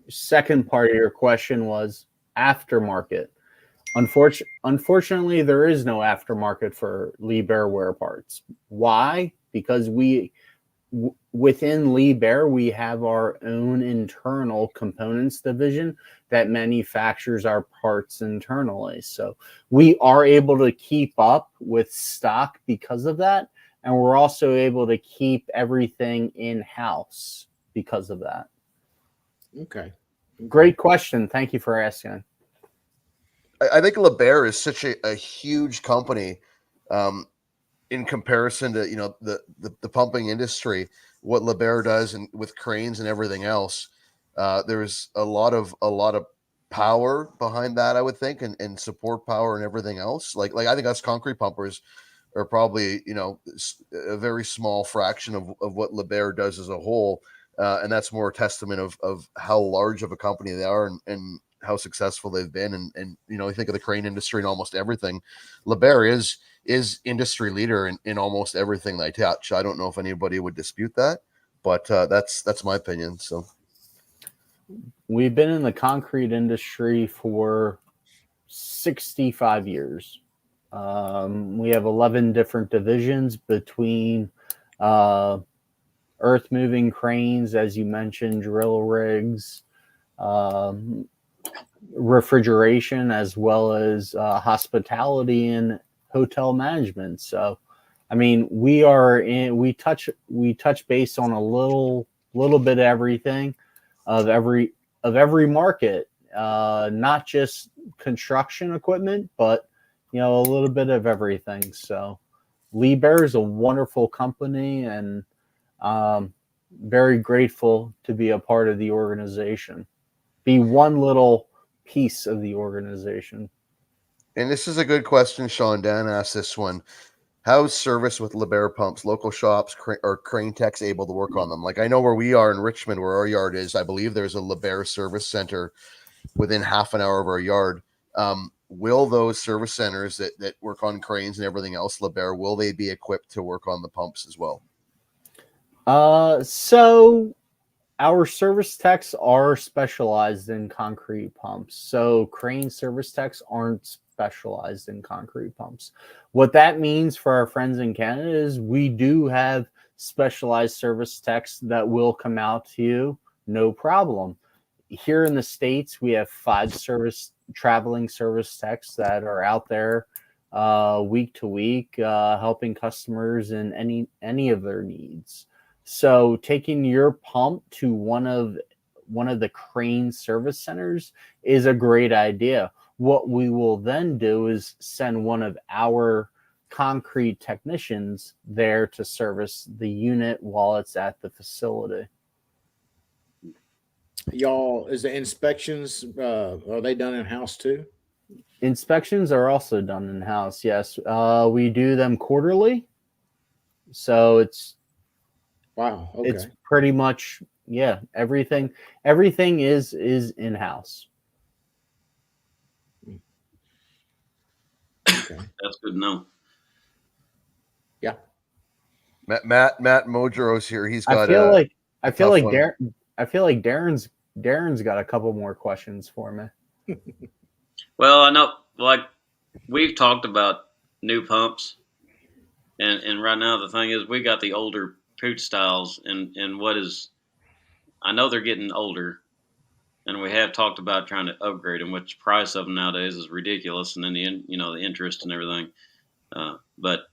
Second part of your question was aftermarket. Unfortunately, there is no aftermarket for Liebherr wear parts. Why? Because within Liebherr, we have our own internal components division that manufactures our parts internally. So we are able to keep up with stock because of that. And we're also able to keep everything in-house because of that. Okay. Great question. Thank you for asking. I think Liebherr is such a huge company in comparison to the pumping industry. What Liebherr does and with cranes and everything else, there's a lot of power behind that, I would think, and support power and everything else. Like I think us concrete pumpers are probably a very small fraction of what Liebherr does as a whole, and that's more a testament of how large of a company they are and how successful they've been. And you think of the crane industry and almost everything. Liebherr is industry leader in almost everything they touch. I don't know if anybody would dispute that, but that's my opinion. So we've been in the concrete industry for 65 years. We have 11 different divisions between earth moving cranes, as you mentioned, drill rigs, refrigeration, as well as hospitality and hotel management. So, I mean, we touch base on a little bit of everything. of every market, not just construction equipment, but a little bit of everything. So Liebherr is a wonderful company, and very grateful to be a part of the organization, be one little piece of the organization. And this is a good question, Sean. Dan asked this one. How's service with Liebherr pumps? Local shops or crane techs able to work on them? Like, I know where we are in Richmond, where our yard is, I believe there's a Liebherr service center within half an hour of our yard. Will those service centers that work on cranes and everything else, Liebherr, will they be equipped to work on the pumps as well? So our service techs are specialized in concrete pumps. So crane service techs aren't specialized in concrete pumps. What that means for our friends in Canada is we do have specialized service techs that will come out to you, no problem. Here in the States, we have 5 traveling service techs that are out there week to week, helping customers in any of their needs. So taking your pump to one of the crane service centers is a great idea. What we will then do is send one of our concrete technicians there to service the unit while it's at the facility. Y'all, is the inspections, are they done in-house too? Inspections are also done in-house, yes. We do them quarterly. So it's Wow. Okay. It's pretty much, yeah, everything is in-house. Okay. That's good to know. Yeah. Matt Mojero's here. He's got I feel like Darren's got a couple more questions for me. Well, I know, like, we've talked about new pumps, and right now the thing is we got the older pooch styles, and I know they're getting older, and we have talked about trying to upgrade them, which price of them nowadays is ridiculous, and then the interest and everything. But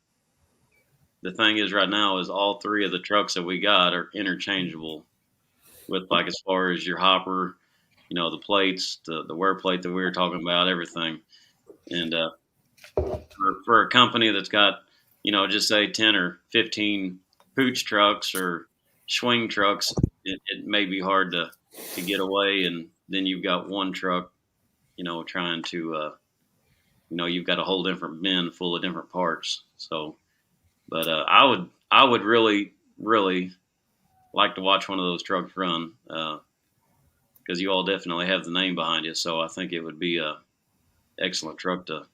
the thing is, right now, is all 3 of the trucks that we got are interchangeable with, like, as far as your hopper, the plates, the wear plate that we were talking about, everything. And for a company that's got, just say 10 or 15 pooch trucks or swing trucks, it may be hard to get away. And then you've got one truck, trying to, you've got a whole different bin full of different parts. So, but I would really, really like to watch one of those trucks run, because you all definitely have the name behind you. So I think it would be a excellent truck to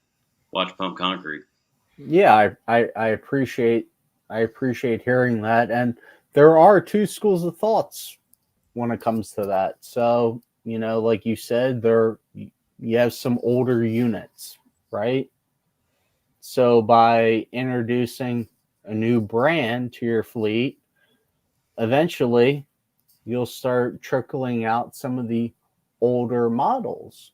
watch pump concrete. Yeah, I appreciate hearing that. And there are 2 schools of thoughts when it comes to that. So, like you said, you have some older units, right? So by introducing a new brand to your fleet, eventually you'll start trickling out some of the older models.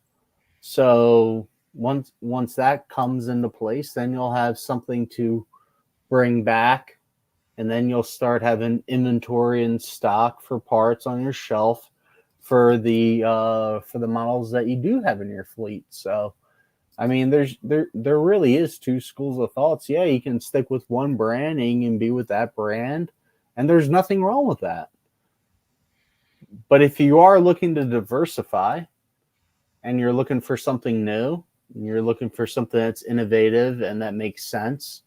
So once that comes into place, then you'll have something to bring back, and then you'll start having inventory and stock for parts on your shelf for the models that you do have in your fleet. So, I mean, there really is 2 schools of thoughts. Yeah, you can stick with one brand and you can be with that brand, and there's nothing wrong with that. But if you are looking to diversify and you're looking for something new, and you're looking for something that's innovative and that makes sense,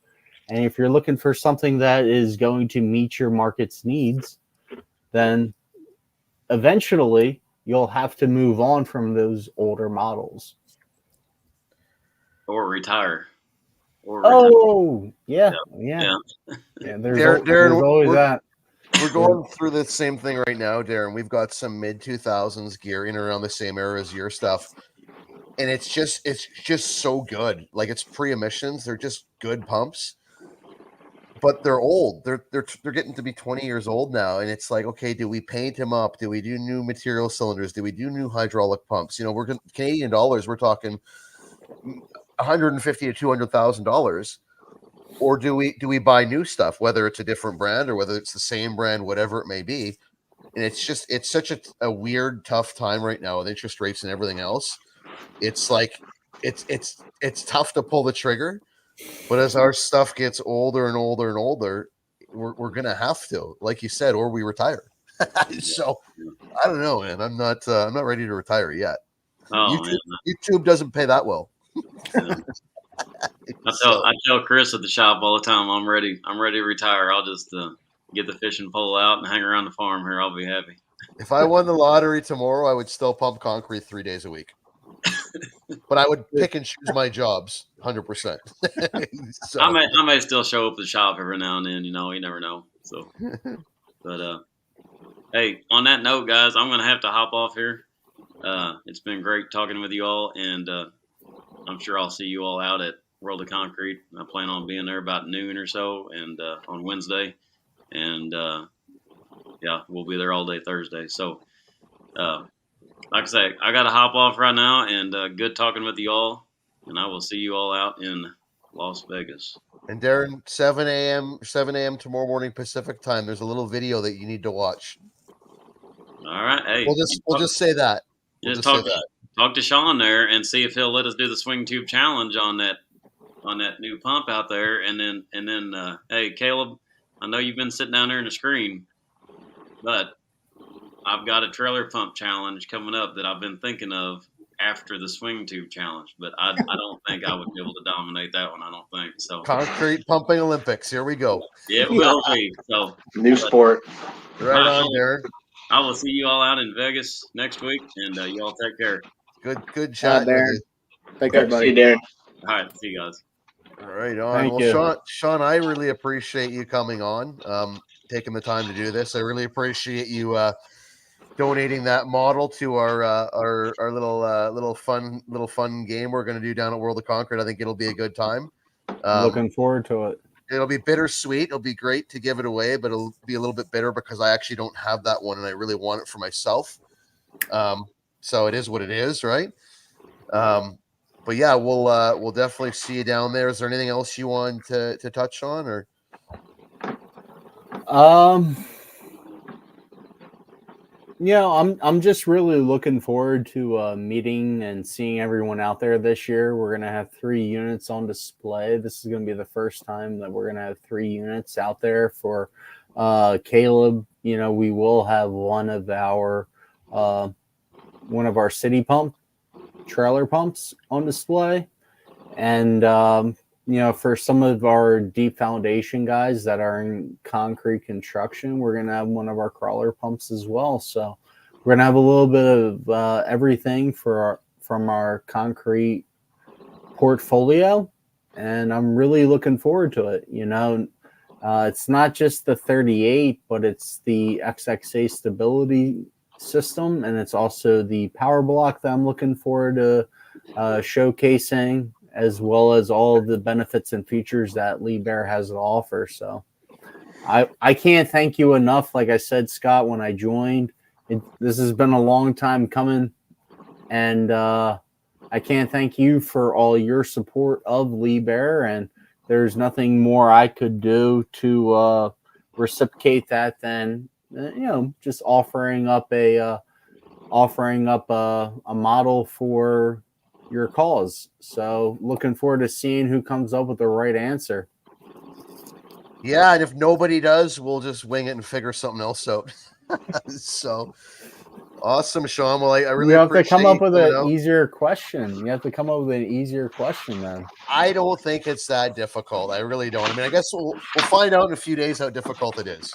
and if you're looking for something that is going to meet your market's needs, then eventually you'll have to move on from those older models. Or retire. Yeah. There's always that. We're going through the same thing right now, Darren. We've got some mid-2000s gear in around the same era as your stuff, and it's just so good. Like, it's pre-emissions. They're just good pumps, but they're old. They're getting to be 20 years old now, and it's like, okay, do we paint them up? Do we do new material cylinders? Do we do new hydraulic pumps? We're Canadian dollars. We're talking $150,000 to $200,000. Or do we buy new stuff, whether it's a different brand or whether it's the same brand, whatever it may be, and it's such a weird, tough time right now with interest rates and everything else. It's like it's tough to pull the trigger, but as our stuff gets older and older and older, we're gonna have to, like you said, or we retire. So I don't know, man. I'm not ready to retire yet. Oh man, YouTube doesn't pay that well. yeah. I tell Chris at the shop all the time, I'm ready to retire. I'll just get the fishing pole out and hang around the farm here. I'll be happy. If I won the lottery tomorrow, I would still pump concrete 3 days a week. But I would pick and choose my jobs 100%. So. I may still show up at the shop every now and then, you never know. So, but hey, on that note, guys, I'm gonna have to hop off here. It's been great talking with you all, and I'm sure I'll see you all out at World of Concrete. I plan on being there about noon or so, and on Wednesday, and yeah, we'll be there all day Thursday. So, like I say, I got to hop off right now, and good talking with you all, and I will see you all out in Las Vegas. And Darren, 7 a.m. tomorrow morning Pacific time. There's a little video that you need to watch. All right, hey, we'll just say that. Talk to Sean there and see if he'll let us do the swing tube challenge on that new pump out there, and then hey, Caleb, I know you've been sitting down there in the screen, but I've got a trailer pump challenge coming up that I've been thinking of after the swing tube challenge, but I don't think I would be able to dominate that one. I don't think so. Concrete pumping Olympics. Here we go. Yeah, it will be. So new sport. Right on, Darren. I will see you all out in Vegas next week, and you all take care. Good chat, Darren. Take care, buddy. See you, Darren. All right, see you guys. Right on. Thank you. Sean, I really appreciate you coming on, taking the time to do this. I really appreciate you donating that model to our little fun game we're going to do down at World of Concrete. I think it'll be a good time. Looking forward to it. It'll be bittersweet. It'll be great to give it away, but it'll be a little bit bitter because I actually don't have that one, and I really want it for myself. So it is what it is, right? But yeah, we'll definitely see you down there. Is there anything else you want to touch on, or? Yeah, I'm just really looking forward to meeting and seeing everyone out there this year. We're gonna have 3 units on display. This is gonna be the first time that we're gonna have 3 units out there for Caleb. We will have one of our city pump trailer pumps on display, and for some of our deep foundation guys that are in concrete construction, we're going to have one of our crawler pumps as well. So we're going to have a little bit of everything from our concrete portfolio, and I'm really looking forward to it. It's not just the 38, but it's the XXA stability system, and it's also the power block that I'm looking forward to showcasing, as well as all of the benefits and features that Liebherr has to offer. So I can't thank you enough. Like I said, Scott, when I joined, this has been a long time coming, and I can't thank you for all your support of Liebherr, and there's nothing more I could do to reciprocate that than just offering up a model for your cause. So looking forward to seeing who comes up with the right answer. Yeah, and if nobody does, we'll just wing it and figure something else out. So awesome, Sean. Well, I really have to come up with an easier question. You have to come up with an easier question then. I don't think it's that difficult. I really don't. I mean, I guess we'll find out in a few days how difficult it is.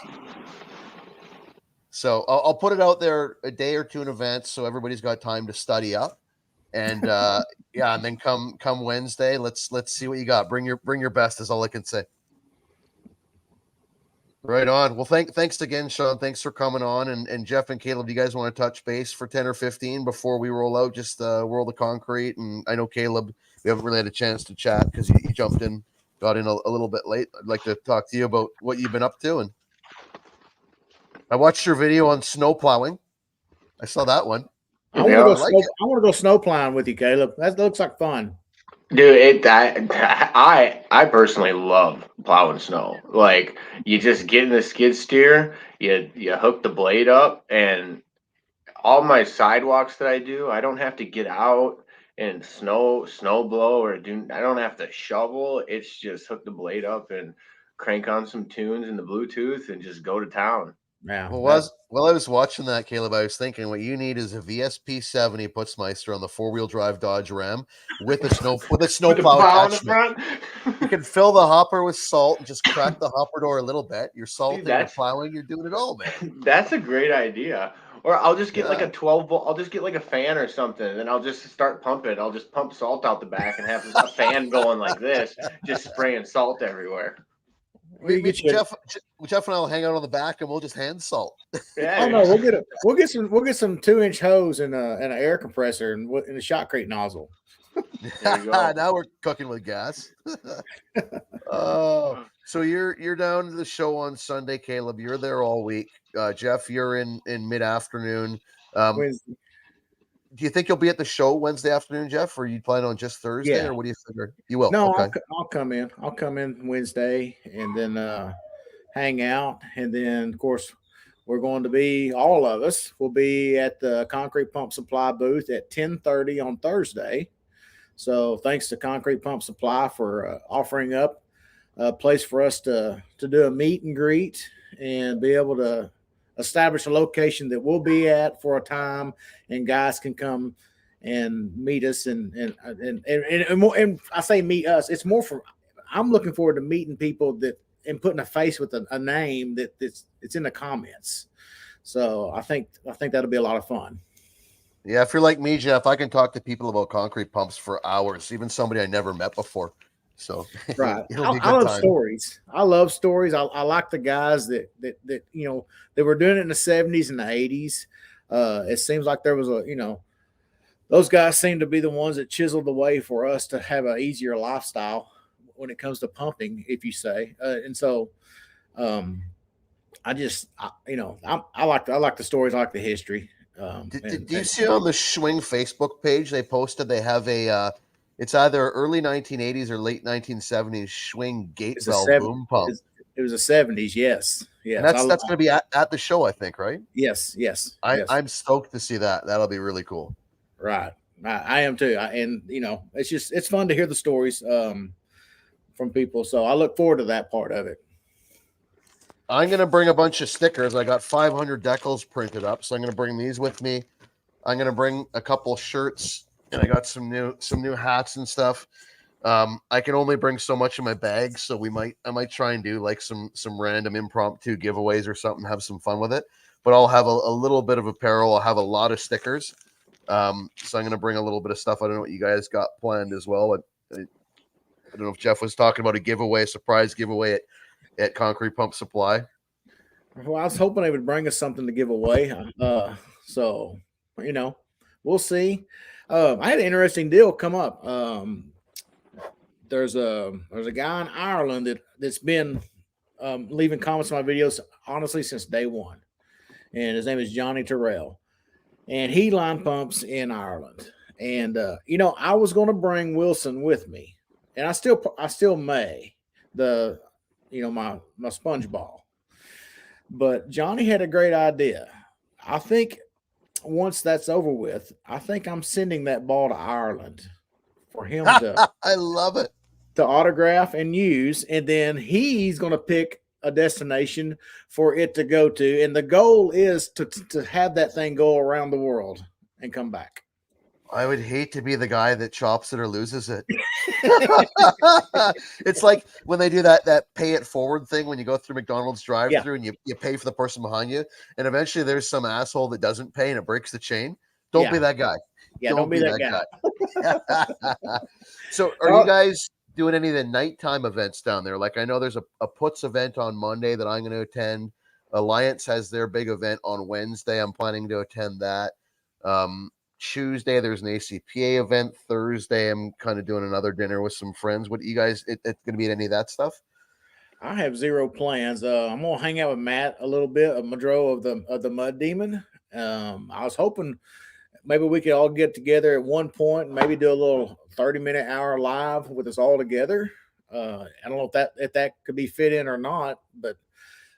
So I'll put it out there a day or two in advance, so everybody's got time to study up. And yeah, and then come Wednesday, let's see what you got. Bring your best is all I can say. Right on. Well, thanks again, Sean. Thanks for coming on. And Jeff and Caleb, do you guys want to touch base for 10 or 15 before we roll out just World of Concrete? And I know Caleb, we haven't really had a chance to chat because he jumped in, got in a little bit late. I'd like to talk to you about what you've been up to. And I watched your video on snow plowing. I saw that one. I want to go snow plowing with you, Caleb. That looks like fun. Dude, I personally love plowing snow. Like you just get in the skid steer, you hook the blade up, and all my sidewalks that I do, I don't have to get out and snow blow I don't have to shovel. It's just hook the blade up and crank on some tunes in the Bluetooth and just go to town. Yeah, While I was watching that, Caleb, I was thinking what you need is a VSP 70 Putzmeister on the 4-wheel drive Dodge Ram with a With a snowplow plow in the attachment. front. You can fill the hopper with salt and just crack the hopper door a little bit. You're Dude, salting, you're plowing, you're doing it all, man. that's a great idea. Or I'll just get like Yeah. a 12 volt. I'll just get like a fan or something, and I'll just start pumping. I'll just pump salt out the back and have a fan going like this, just spraying salt everywhere. well, you get your, Jeff and I will hang out on the back and we'll just hand salt. Yeah. oh no, we'll get some 2-inch hose and an air compressor and a shotcrete nozzle. There you go. Now we're cooking with gas. Oh, so you're down to the show on Sunday, Caleb. You're there all week. Jeff, you're in mid afternoon. Wednesday. Do you think you'll be at the show Wednesday afternoon, Jeff, or you plan on just Thursday, Yeah. or what do you figure? You will. No, Okay. I'll come in. I'll come in Wednesday and then hang out, and then of course we're going to be, all of us will be at the Concrete Pump Supply booth at 10:30 on Thursday. So thanks to Concrete Pump Supply for offering up a place for us to do a meet and greet and be able to establish a location that we'll be at for a time, and guys can come and meet us and I say meet us. It's more for, I'm looking forward to meeting people that and putting a face with a name it's in the comments. So I think that'll be a lot of fun. Yeah, if you're like me, Jeff, I can talk to people about concrete pumps for hours, even somebody I never met before. So Right. it'll be a I good love time. stories. I love stories. I like the guys that you know, they were doing it in the 70s and the 80s. It seems like there was those guys seem to be the ones that chiseled the way for us to have an easier lifestyle when it comes to pumping, if you say. And so I like the stories, I like the history. Did you see on the Schwing Facebook page they posted? They have it's either early 1980s or late 1970s Schwing gate valve boom pump. It was the 70s, yes. And that's going to be at the show, I think, right? Yes. I'm stoked to see that. That'll be really cool. Right. I am too. It's fun to hear the stories from people. So I look forward to that part of it. I'm going to bring a bunch of stickers. I got 500 decals printed up, so I'm going to bring these with me. I'm going to bring a couple shirts, and I got some new hats and stuff. I can only bring so much in my bag, so I might try and do like some random impromptu giveaways or something, have some fun with it. But I'll have a little bit of apparel. I'll have a lot of stickers. So I'm going to bring a little bit of stuff. I don't know what you guys got planned as well. I don't know if Jeff was talking about a surprise giveaway at Concrete Pump Supply. Well, I was hoping they would bring us something to give away. So we'll see. I had an interesting deal come up. There's a guy in Ireland that's been leaving comments on my videos, honestly, since day one. And his name is Johnny Terrell. And he line pumps in Ireland. And I was going to bring Wilson with me, and I still may my sponge ball. But Johnny had a great idea. I think once that's over with, I think I'm sending that ball to Ireland for him to I love it. To autograph and use, and then he's going to pick a destination for it to go to, and the goal is to have that thing go around the world and come back. I would hate to be the guy that chops it or loses it. It's like when they do that pay it forward thing when you go through McDonald's drive-through and you pay for the person behind you, and eventually there's some asshole that doesn't pay and it breaks the chain. Don't be that guy. Yeah, don't be that guy. So are you guys doing any of the nighttime events down there? Like I know there's a Puts event on Monday that I'm going to attend. Alliance has their big event on Wednesday. I'm planning to attend that. Tuesday there's an ACPA event. Thursday I'm kind of doing another dinner with some friends. What you guys it's going to be at any of that stuff? I have zero plans. I'm going to hang out with Matt a little bit, Madro of the Mud Demon. I was hoping maybe we could all get together at one point and maybe do a little 30-minute hour live with us all together. I don't know if that could be fit in or not, but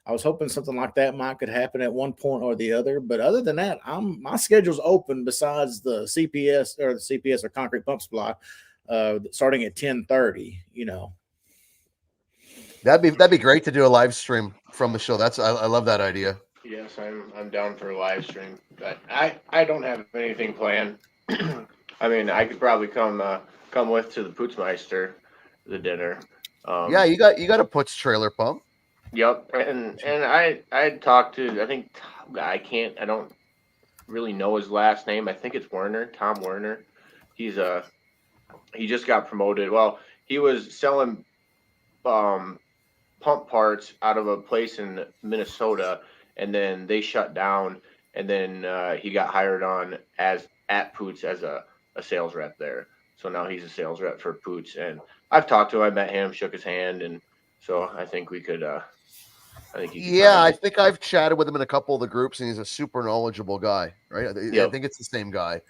I was hoping something like that could happen at one point or the other. But other than that, my schedule's open besides the CPS or concrete pump supply, starting at 10:30. That'd be great to do a live stream from the show. I love that idea. Yes, I'm down for a live stream, but I don't have anything planned. I mean, I could probably come with to the Pootsmeister, the dinner. Yeah, you got a Puts trailer pump. Yep, and I talked to, I think, I don't really know his last name. I think it's Werner, Tom Werner. He just got promoted. Well, he was selling pump parts out of a place in Minnesota, and then they shut down, and then he got hired on at Poots as a sales rep there. So now he's a sales rep for Poots, and I've talked to him. I met him, shook his hand, and so I think we could. I think I've chatted with him in a couple of the groups, and he's a super knowledgeable guy, right? Yep. I think it's the same guy.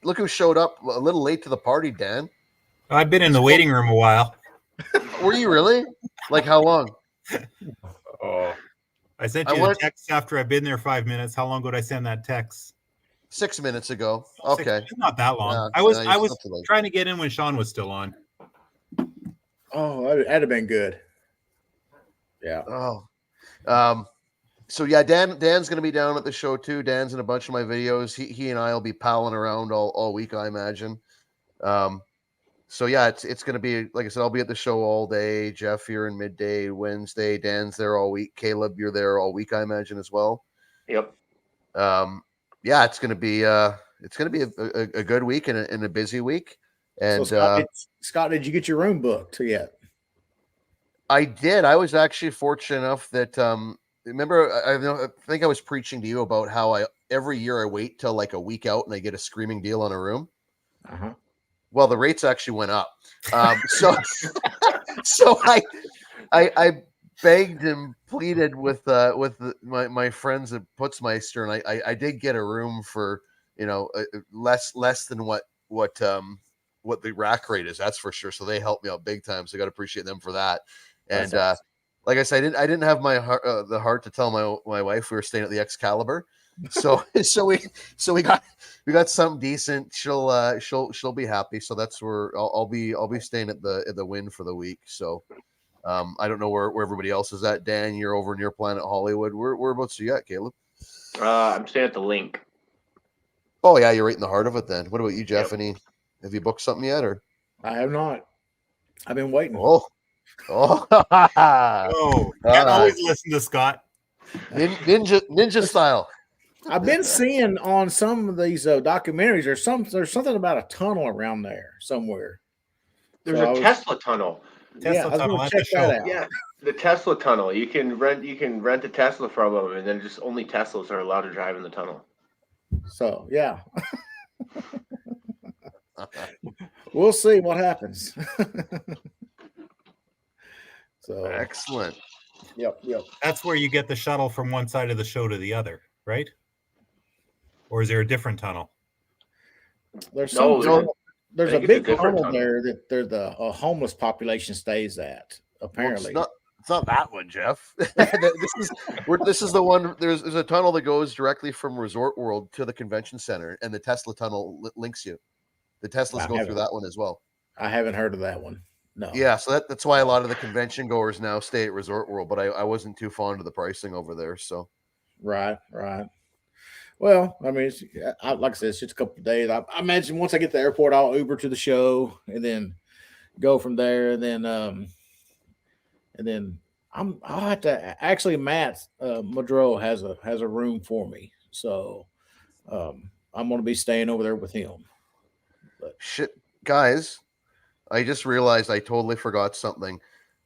Look who showed up a little late to the party, Dan. I've been in the waiting room a while. Were you really? Like how long? Oh, I sent you a text after I've been there 5 minutes. How long ago did I send that text? 6 minutes ago. Okay, not that long. Yeah, I was trying to get in when Sean was still on. Oh, that'd have been good. Yeah. Oh, so yeah, Dan's gonna be down at the show too. Dan's in a bunch of my videos. He and I will be palling around all week, I imagine. So yeah, it's gonna be, like I said, I'll be at the show all day. Jeff here in midday Wednesday. Dan's there all week. Caleb, you're there all week, I imagine, as well. Yep. Yeah, it's gonna be a good week and a busy week. And so Scott, did you get your room booked yet? I did. I was actually fortunate enough that remember, I think I was preaching to you about how every year I wait till like a week out and I get a screaming deal on a room. Uh-huh. Well, the rates actually went up. So I begged and pleaded with my friends at Putzmeister, and I did get a room for less than what the rack rate is. That's for sure. So they helped me out big time. So I got to appreciate them for that. And awesome. like I said, I didn't have my heart, the heart to tell my wife we were staying at the Excalibur. So we got something decent. She'll be happy. So that's where I'll be staying at the Wynn for the week. So I don't know where everybody else is at. Dan, you're over near Planet Hollywood. Whereabouts you at, Caleb? I'm staying at the Link. Oh yeah, you're right in the heart of it then. What about you, Jeff? Yep. Have you booked something yet, or? I have not. I've been waiting. Oh, can't always listen to Scott. Ninja style. I've been seeing on some of these documentaries, there's something about a tunnel around there somewhere. There's a Tesla tunnel. Tesla tunnel. Check that out. Yeah, the Tesla tunnel. You can rent a Tesla from them, and then just only Teslas are allowed to drive in the tunnel. So yeah. We'll see what happens. So excellent. Yep. That's where you get the shuttle from one side of the show to the other, right? Or is there a different tunnel? There's a big tunnel there that a homeless population stays at. Apparently, well, it's not that one, Jeff. This is the one. There's a tunnel that goes directly from Resort World to the convention center, and the Tesla tunnel links you. The Teslas go through that one as well. I haven't heard of that one. No. Yeah, so that's why a lot of the convention goers now stay at Resort World, but I wasn't too fond of the pricing over there. So, right. Well, I mean, like I said, it's just a couple of days. I imagine once I get to the airport, I'll Uber to the show and then go from there. And then I'll have to actually. Matt Madro has a room for me, so I'm going to be staying over there with him. But shit, guys. I just realized I totally forgot something.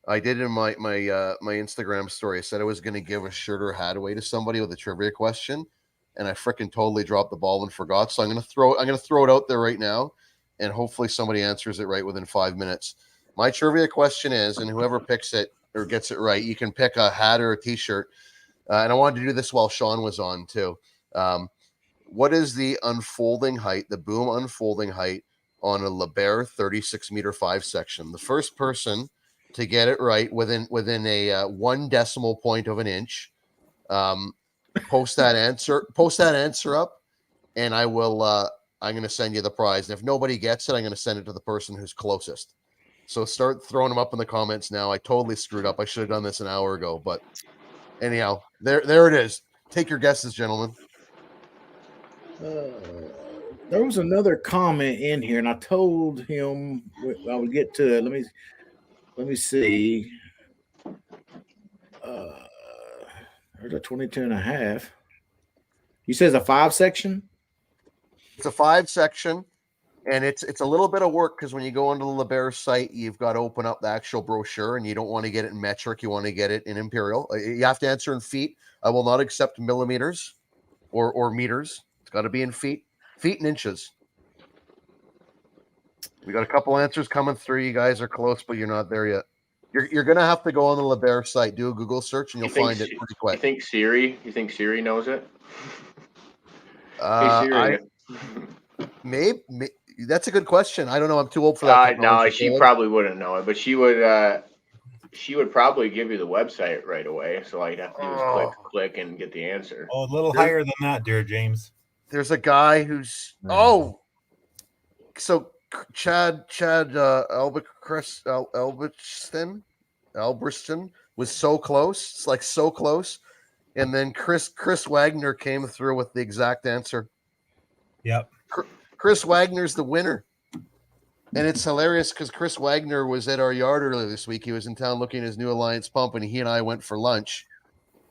I did in my Instagram story. I said I was going to give a shirt or hat away to somebody with a trivia question, and I freaking totally dropped the ball and forgot. So I'm going to throw it out there right now, and hopefully somebody answers it right within 5 minutes. My trivia question is, and whoever picks it or gets it right, you can pick a hat or a T-shirt. And I wanted to do this while Sean was on too. what is the unfolding height, the boom unfolding height on a Liebherr 36-meter 5 section? The first person to get it right within a 1 decimal point of an inch, post that answer up, and I will. I'm going to send you the prize. And if nobody gets it, I'm going to send it to the person who's closest. So start throwing them up in the comments now. I totally screwed up. I should have done this an hour ago, but anyhow, there it is. Take your guesses, gentlemen. There was another comment in here, and I told him I would get to it. Let me see. There's a 22 and a half. You says a 5 section? It's a 5 section, and it's a little bit of work because when you go onto the Liebherr site, you've got to open up the actual brochure, and you don't want to get it in metric. You want to get it in imperial. You have to answer in feet. I will not accept millimeters or meters. It's got to be in feet and inches. We got a couple answers coming through. You guys are close, but you're not there yet. You're gonna have to go on the Liebherr site, do a Google search, and you'll find it pretty quick. You think Siri knows it? Hey Siri. Maybe that's a good question. I don't know. I'm too old for that. No, she probably wouldn't know it, but she would. She would probably give you the website right away. So all you'd have to do is click and get the answer. Oh, a little higher than that, dear James. There's a guy who's so Chad Albriston was so close. It's like so close. And then Chris Wagner came through with the exact answer. Yep. Chris Wagner's the winner. And it's hilarious because Chris Wagner was at our yard earlier this week. He was in town looking at his new Alliance pump, and he and I went for lunch.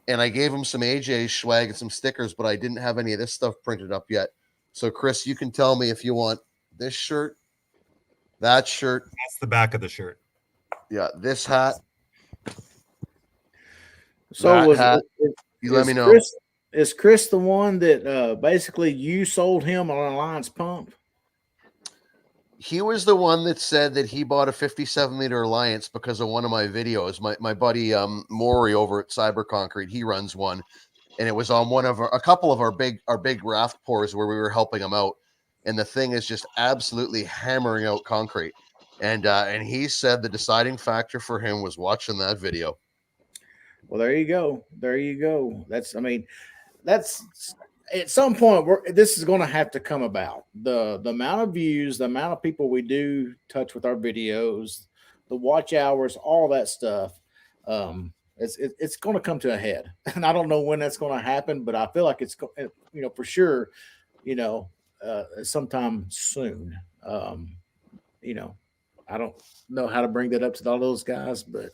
And I gave him some AJ swag and some stickers, but I didn't have any of this stuff printed up yet. So, Chris, you can tell me if you want this shirt, that shirt. That's the back of the shirt. Yeah, this hat. So let me know. Is Chris the one that basically you sold him an Alliance pump? He was the one that said that he bought a 57-liter Alliance because of one of my videos. My buddy Maury over at Cyber Concrete, he runs one, and it was on a couple of our big raft pours where we were helping him out, and the thing is just absolutely hammering out concrete. And he said the deciding factor for him was watching that video. Well, there you go. That's at some point this is going to have to come about. The amount of views, the amount of people we do touch with our videos, the watch hours, all that stuff. It's going to come to a head, and I don't know when that's going to happen, but I feel like it's for sure, sometime soon. I don't know how to bring that up to all those guys, but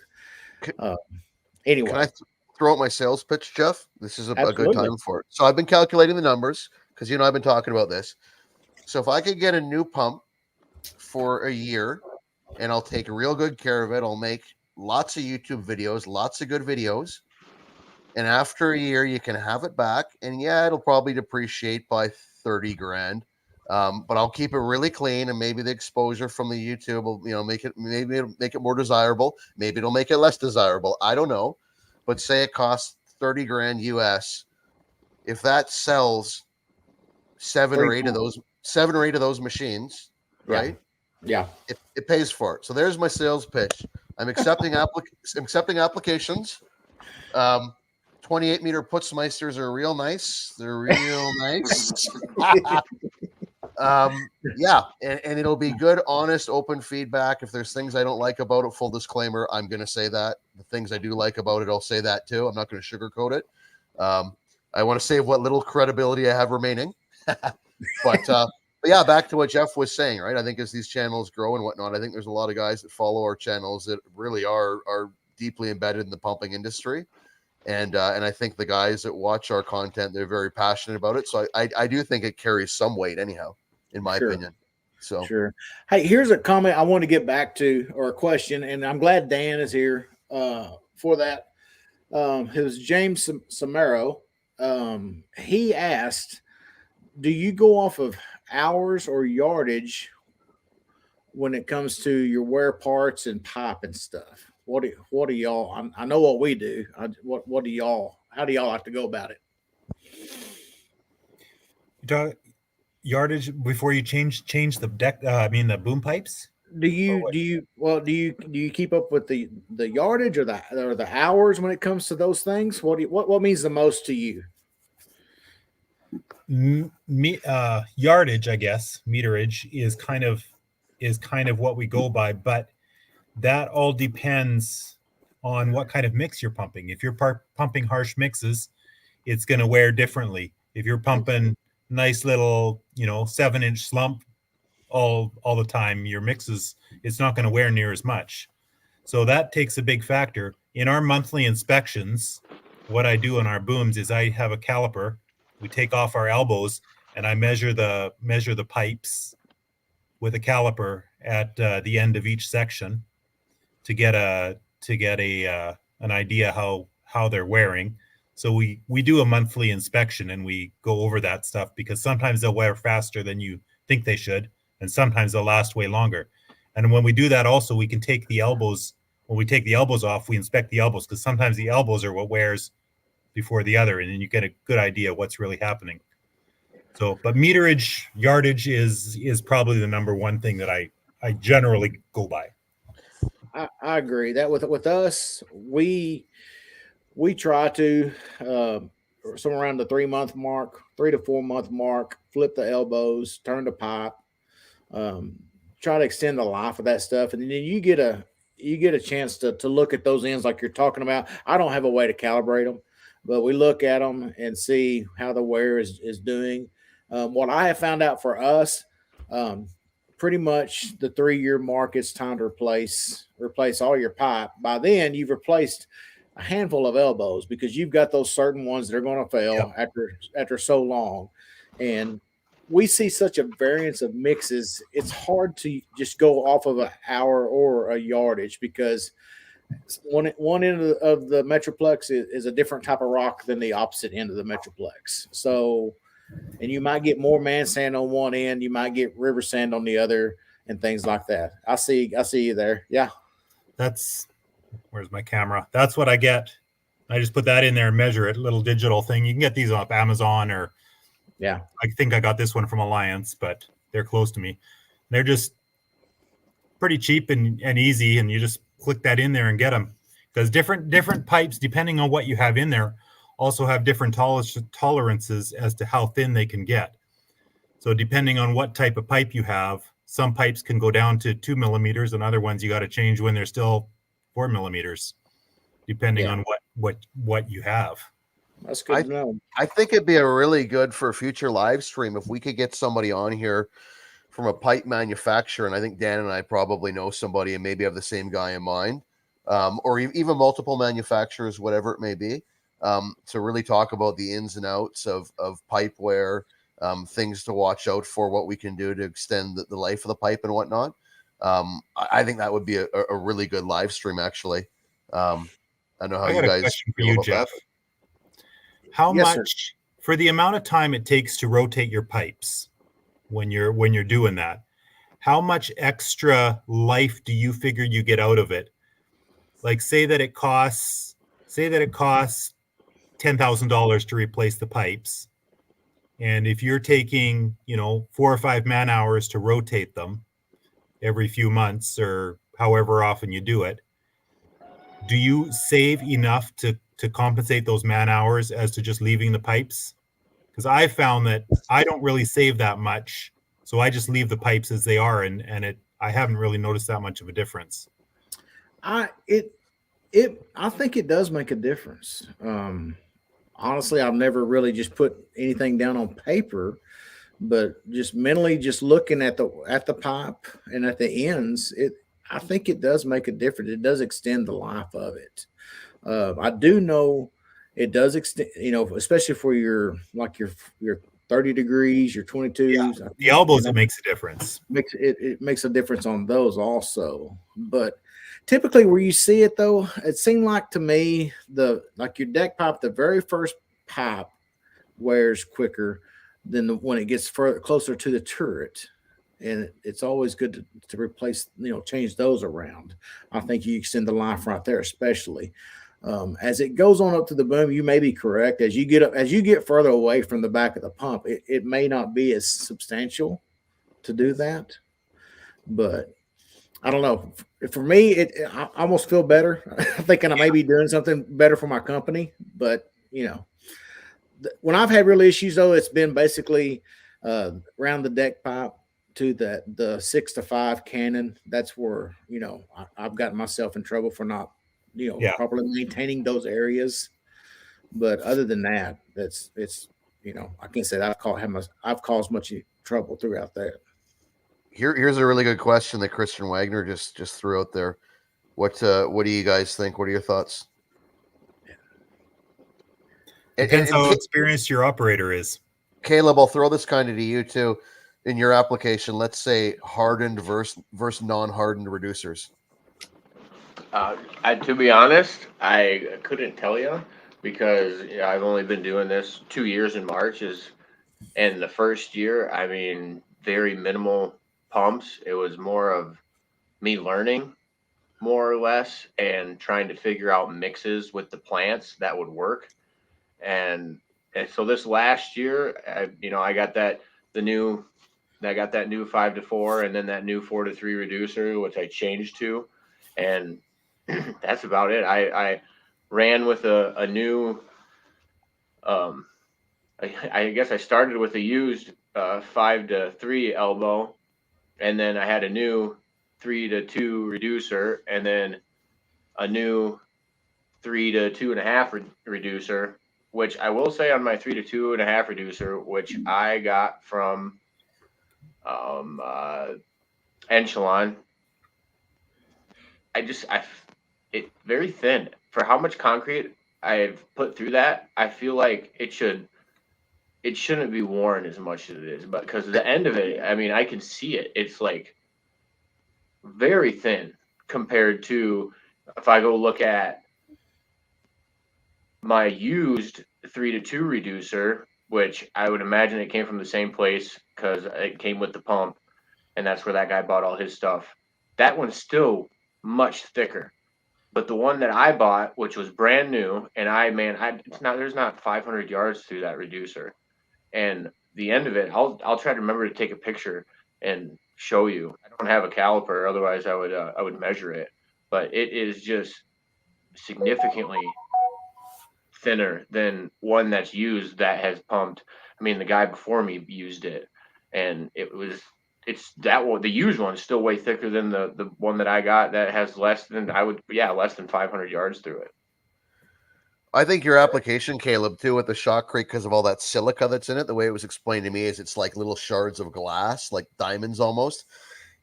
anyway. Can I throw out my sales pitch, Jeff? This is a good time for it. So I've been calculating the numbers because I've been talking about this. So if I could get a new pump for a year, and I'll take real good care of it, I'll make lots of YouTube videos, lots of good videos, and after a year you can have it back, and it'll probably depreciate by 30 grand. But I'll keep it really clean, and maybe the exposure from the YouTube will, make it more desirable. Maybe it'll make it less desirable. I don't know. But say it costs 30 grand US. If that sells 7 or 8 of those machines, right? Yeah. It pays for it. So there's my sales pitch. I'm accepting applications. 28-meter Putzmeisters are real nice. They're real nice. And it'll be good, honest, open feedback. If there's things I don't like about it, full disclaimer, I'm going to say that. The things I do like about it, I'll say that too. I'm not going to sugarcoat it. I want to save what little credibility I have remaining. But back to what Jeff was saying, right? I think as these channels grow and whatnot, I think there's a lot of guys that follow our channels that really are deeply embedded in the pumping industry. And I think the guys that watch our content, they're very passionate about it. So I do think it carries some weight anyhow, in my opinion. So sure. Hey, here's a comment I want to get back to, or a question, and I'm glad Dan is here for that. It was James Samaro. He asked, do you go off of hours or yardage when it comes to your wear parts and pipe and stuff? What do y'all? I know what we do. What do y'all? How do y'all like to go about it? Yardage before you change the deck. The boom pipes. Do you keep up with the yardage or the hours when it comes to those things? What means the most to you? Yardage, I guess, meterage is kind of what we go by, but that all depends on what kind of mix you're pumping. If you're pumping harsh mixes, it's going to wear differently. If you're pumping nice little 7-inch slump all the time, your mixes, it's not going to wear near as much. So that takes a big factor in our monthly inspections. What I do on our booms is I have a caliper. We take off our elbows and I measure the pipes with a caliper at the end of each section to get an idea how they're wearing. So we do a monthly inspection and we go over that stuff, because sometimes they'll wear faster than you think they should, and sometimes they'll last way longer. And when we do that, also we can take the elbows. When we take the elbows off, we inspect the elbows, because sometimes the elbows are what wears before the other, and then you get a good idea what's really happening. So, but meterage, yardage is probably the number one thing that I generally go by. I agree that with us, we try to somewhere around the 3 month mark, 3 to 4 month mark, flip the elbows, turn the pipe, try to extend the life of that stuff, and then you get a chance to look at those ends like you're talking about. I don't have a way to calibrate them, but we look at them and see how the wear is doing. What I have found out for us, pretty much the 3-year mark, it's time to replace all your pipe. By then, you've replaced a handful of elbows, because you've got those certain ones that are going to fail after so long. And we see such a variance of mixes. It's hard to just go off of an hour or a yardage, because one end of the Metroplex is a different type of rock than the opposite end of the Metroplex. So, and you might get more man sand on one end, you might get river sand on the other, and things like that. I see you there. Yeah. Where's my camera? That's what I get. I just put that in there and measure it. A little digital thing. You can get these off Amazon, or I think I got this one from Alliance, but they're close to me. They're just pretty cheap and easy, and you just click that in there and get them. Because different pipes, depending on what you have in there, also have different tolerances as to how thin they can get. So depending on what type of pipe you have, some pipes can go down to 2 millimeters, and other ones you got to change when they're still 4 millimeters, depending on what you have. That's good to know. I think it'd be a really good for a future live stream if we could get somebody on here from a pipe manufacturer, and I think Dan and I probably know somebody and maybe have the same guy in mind, or even multiple manufacturers, whatever it may be, to really talk about the ins and outs of pipe wear, things to watch out for, what we can do to extend the life of the pipe and whatnot. I think that would be a really good live stream, actually. I don't know how you guys feel about Jeff. that. How much, for the amount of time it takes to rotate your pipes when you're doing that, how much extra life do you figure you get out of it? Like, say that it costs $10,000 to replace the pipes, and if you're taking 4 or 5 man hours to rotate them every few months or however often you do it, do you save enough to compensate those man hours as to just leaving the pipes? Because I found that I don't really save that much, so I just leave the pipes as they are, and I haven't really noticed that much of a difference. I think it does make a difference. Honestly, I've never really just put anything down on paper, but just mentally, just looking at the pipe and at the ends, I think it does make a difference. It does extend the life of it. I do know it does extend, especially for your 30 degrees, your 22s. Yeah, the elbows, it makes a difference. It makes a difference on those also. But typically where you see it, though, it seemed like to me, your deck pipe, the very first pipe wears quicker than when it gets closer to the turret. And it's always good to replace, change those around. I think you extend the life right there, especially. As it goes on up to the boom, you may be correct. As you get further away from the back of the pump, it may not be as substantial to do that. But I don't know. For me, I almost feel better. I'm thinking I may be doing something better for my company. But when I've had real issues, though, it's been basically around the deck pipe to the 6 to 5 cannon. That's where I've gotten myself in trouble for not properly maintaining those areas. But other than that, it's I can't say that I've caused much trouble throughout that. Here's a really good question that Christian Wagner just threw out there. What do you guys think? What are your thoughts? Depends how experienced your operator is. Caleb, I'll throw this kind of to you too. In your application, let's say hardened versus non-hardened reducers. To be honest, I couldn't tell you because I've only been doing this 2 years in March. And the first year, I mean, very minimal pumps. It was more of me learning more or less and trying to figure out mixes with the plants that would work. And so this last year, I got that new 5 to 4 and then that new 4 to 3 reducer, which I changed to, and that's about it. I ran with a new, I guess I started with a used 5 to 3 elbow, and then I had a new 3 to 2 reducer, and then a new 3 to 2.5 reducer, which I will say on my 3 to 2.5 reducer, which I got from Enchelon. It's very thin for how much concrete I've put through that. I feel like it shouldn't be worn as much as it is, but because the end of it, I mean, I can see it. It's like very thin compared to if I go look at my used 3 to 2 reducer, which I would imagine it came from the same place because it came with the pump, and that's where that guy bought all his stuff. That one's still much thicker. But the one that I bought, which was brand new, and there's not 500 yards through that reducer. And the end of it, I'll try to remember to take a picture and show you. I don't have a caliper, otherwise I would measure it. But it is just significantly thinner than one that's used that has pumped. I mean, the guy before me used it, and the used one is still way thicker than the one that I got that has less than 500 yards through it. I think your application, Caleb, too, with the shotcrete, because of all that silica that's in it, the way it was explained to me is it's like little shards of glass, like diamonds almost.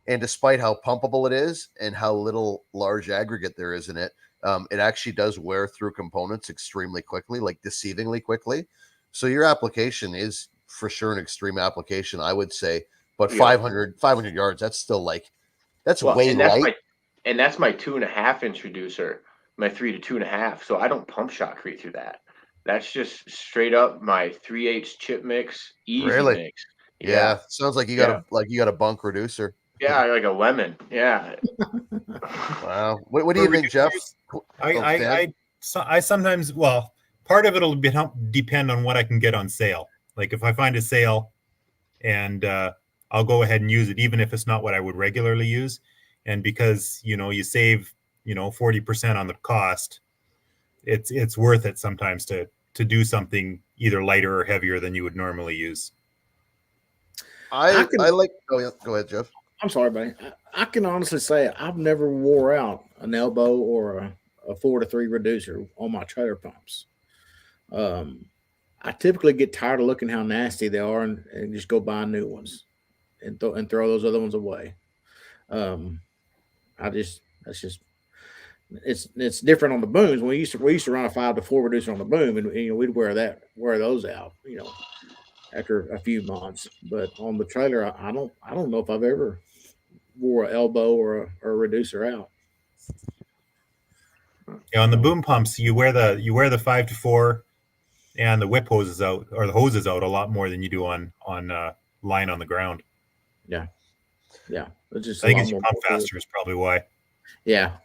And despite how pumpable it is and how little large aggregate there is in it, it actually does wear through components extremely quickly, like deceivingly quickly. So your application is for sure an extreme application, I would say. But 500 yards, that's still way light. And that's my 2.5-inch reducer, my 3 to 2.5. So I don't pump shotcrete through that. That's just straight up my 3/8 chip mix, easy mix. Yeah. Sounds like you got a bunk reducer. Yeah, like a lemon. Yeah. Wow. What do you think, Jeff? I sometimes, part of it'll depend on what I can get on sale. Like if I find a sale and I'll go ahead and use it, even if it's not what I would regularly use. And because, you save, 40% on the cost, it's worth it sometimes to do something either lighter or heavier than you would normally use. Go ahead, Jeff. I'm sorry, buddy. I can honestly say I've never wore out an elbow or a 4 to 3 reducer on my trailer pumps. I typically get tired of looking how nasty they are and just go buy new ones and throw those other ones away. It's different on the booms. We used to run a 5 to 4 reducer on the boom, and we'd wear those out, after a few months. But on the trailer, I don't know if I've ever wore an elbow or a reducer out. Yeah, on the boom pumps, you wear the 5 to 4 and the whip hoses out, or the hoses out, a lot more than you do on line on the ground. Yeah. It's just I think as you pump faster is probably why. Yeah.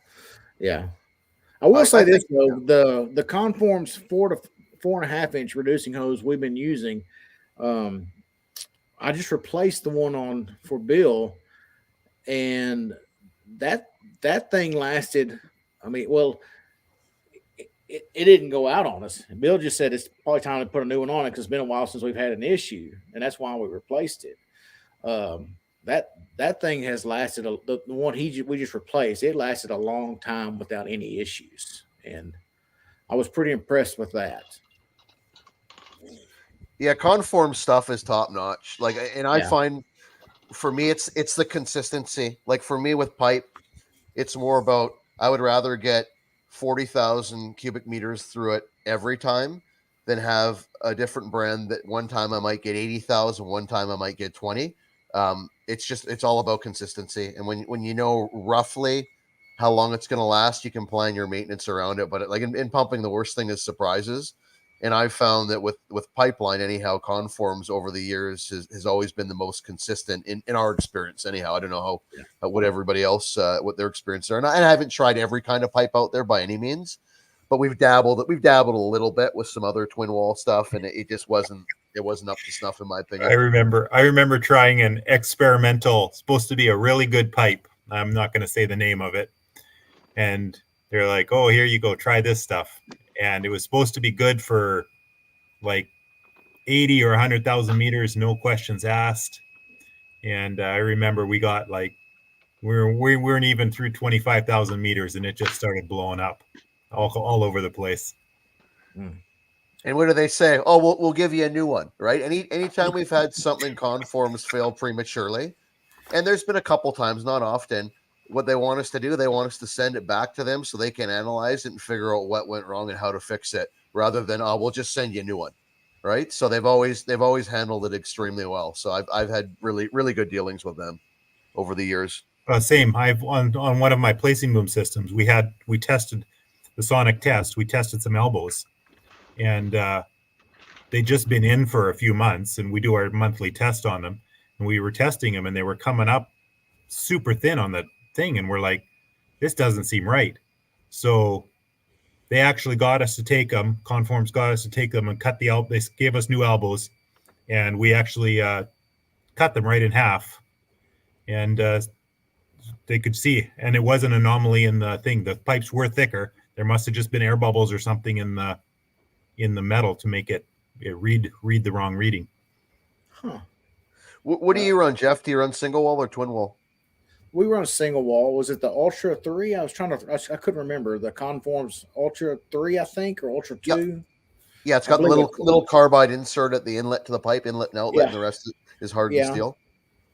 I will say I this think- though, the Conform's 4 to 4.5 inch reducing hose we've been using. I just replaced the one on for Bill, and that that thing lasted. I mean, well, it didn't go out on us. Bill just said it's probably time to put a new one on it because it's been a while since we've had an issue, and that's why we replaced it. That thing has lasted the one we just replaced. It lasted a long time without any issues, and I was pretty impressed with that. Yeah, Conform stuff is top notch. Like, and I Yeah. find for me, it's the consistency. Like for me with pipe, it's more about I would rather get 40,000 cubic meters through it every time than have a different brand that one time I might get 80,000, one time I might get 20. It's all about consistency. And when you know roughly how long it's going to last, you can plan your maintenance around it. But like in pumping, the worst thing is surprises. And I've found that with pipeline, anyhow, Conforms over the years has always been the most consistent in our experience. Anyhow, I don't know what everybody else what their experience are, and I haven't tried every kind of pipe out there by any means, but we've dabbled a little bit with some other twin wall stuff, and it just wasn't up to snuff in my opinion. I remember trying an experimental, supposed to be a really good pipe. I'm not going to say the name of it, and they're like, "Oh, here you go, try this stuff." And it was supposed to be good for like 80 or 100,000 meters, no questions asked. And I remember we got like we weren't even through 25,000 meters, and it just started blowing up all over the place. And what do they say? Oh, we'll give you a new one, right? Anytime we've had something Conforms fail prematurely, and there's been a couple times, not often. What they want us to do, they want us to send it back to them so they can analyze it and figure out what went wrong and how to fix it, rather than we'll just send you a new one, right? So they've always handled it extremely well. So I've had really good dealings with them over the years. Same. I've on one of my placing boom systems, we tested the sonic test. We tested some elbows, and they'd just been in for a few months, and we do our monthly test on them, and we were testing them, and they were coming up super thin on the thing, and we're like, this doesn't seem right. So they actually got us to take them. Conforms got us to take them and cut the elbow. They gave us new elbows, and we actually cut them right in half, and they could see. And it was an anomaly in the thing. The pipes were thicker. There must have just been air bubbles or something in the metal to make it read the wrong reading. Huh. What do you run, Jeff? Do you run single wall or twin wall? We run a single wall. Was it the Ultra 3? I couldn't remember. The Conforms Ultra 3, I think, or Ultra 2. Yep. Yeah, it's got the little carbide insert at the inlet to the pipe, inlet and outlet, and the rest is hardened steel.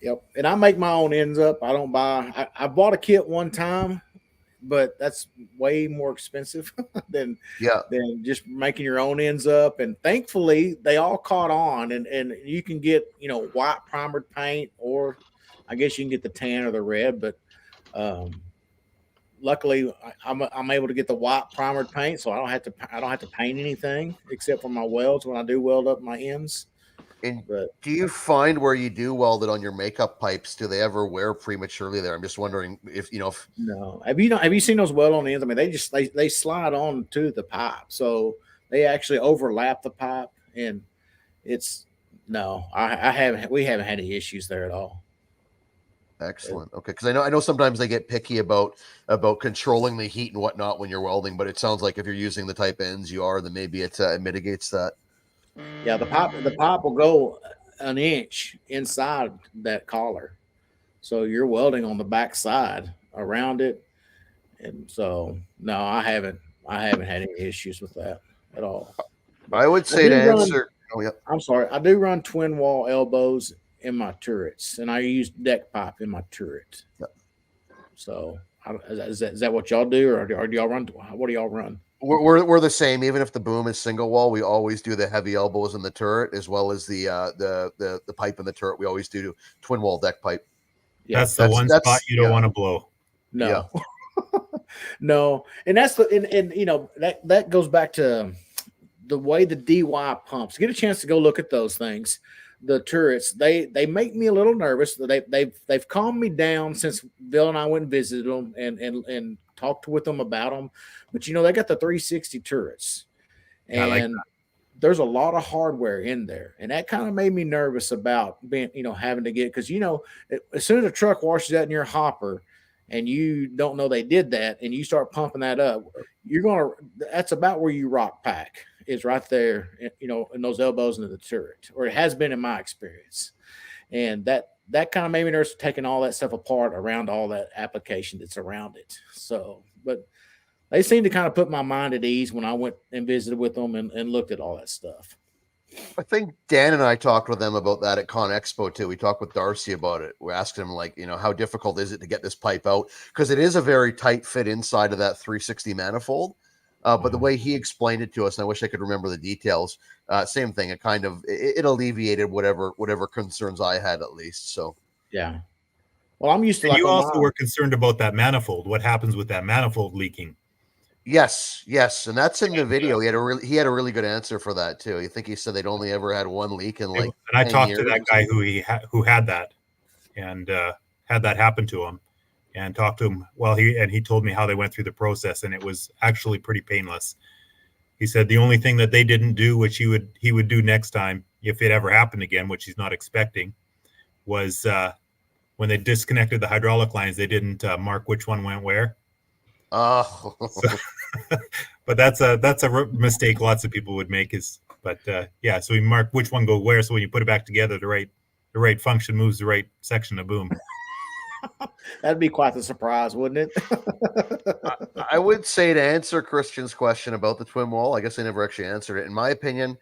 Yep. And I make my own ends up. I don't buy. I bought a kit one time, but that's way more expensive than just making your own ends up. And thankfully, they all caught on, and you can get white primered paint, or I guess you can get the tan or the red. But luckily, I'm able to get the white primered paint, so I don't have to paint anything except for my welds when I do weld up my ends. But do you find where you do weld it on your makeup pipes, do they ever wear prematurely there? I'm just wondering if No. Have you seen those weld on ends? I mean, they slide on to the pipe, so they actually overlap the pipe, and we haven't had any issues there at all. Excellent. Okay, because I know sometimes they get picky about controlling the heat and whatnot when you're welding, but it sounds like if you're using the type ends you are, then maybe it mitigates that. Yeah, the pipe will go an inch inside that collar, so you're welding on the back side around it, and so no, I haven't had any issues with that at all. I would say to answer. I'm sorry, I do run twin wall elbows in my turrets, and I use deck pipe in my turret. Yep. So is that what y'all do, or do y'all run? What do y'all run? We're the same. Even if the boom is single wall, we always do the heavy elbows in the turret as well as the pipe in the turret. We always do twin wall deck pipe. Yeah, that's the one spot you don't want to blow. No, no, and that's that goes back to the way the DY pumps. Get a chance to go look at those things. The turrets, they make me a little nervous. They've calmed me down since Bill and I went and visited them and talked with them about them. But they got the 360 turrets, Yeah, I like and there's a lot of hardware in there, and that kind of made me nervous about being, having to get, because as soon as a truck washes that in your hopper, and you don't know they did that, and you start pumping that up, that's about where you rock pack is right there, in those elbows into the turret, or it has been in my experience, and that kind of made me nervous taking all that stuff apart around all that application that's around it. So, but they seemed to kind of put my mind at ease when I went and visited with them and looked at all that stuff. I think Dan and I talked with them about that at Con Expo too. We talked with Darcy about it. We asked him, like, how difficult is it to get this pipe out? Because it is a very tight fit inside of that 360 manifold. But the way he explained it to us, and I wish I could remember the details, same thing. It kind of it alleviated whatever concerns I had, at least. So yeah. Well, I'm used to. And you also were concerned about that manifold. What happens with that manifold leaking? Yes, and that's in the video. He had a really good answer for that too. I think he said they'd only ever had one leak in like. And I 10 talked years. to that guy who had that, and had that happen to him, and talked to him. Well, he told me how they went through the process, and it was actually pretty painless. He said the only thing that they didn't do, which he would do next time if it ever happened again, which he's not expecting, was when they disconnected the hydraulic lines, they didn't mark which one went where. Oh, but that's a mistake lots of people would make. Yeah. So we mark which one go where, so when you put it back together, the right function moves the right section of boom. That'd be quite the surprise, wouldn't it? I would say, to answer Christian's question about the twin wall, I guess I never actually answered it. In my opinion,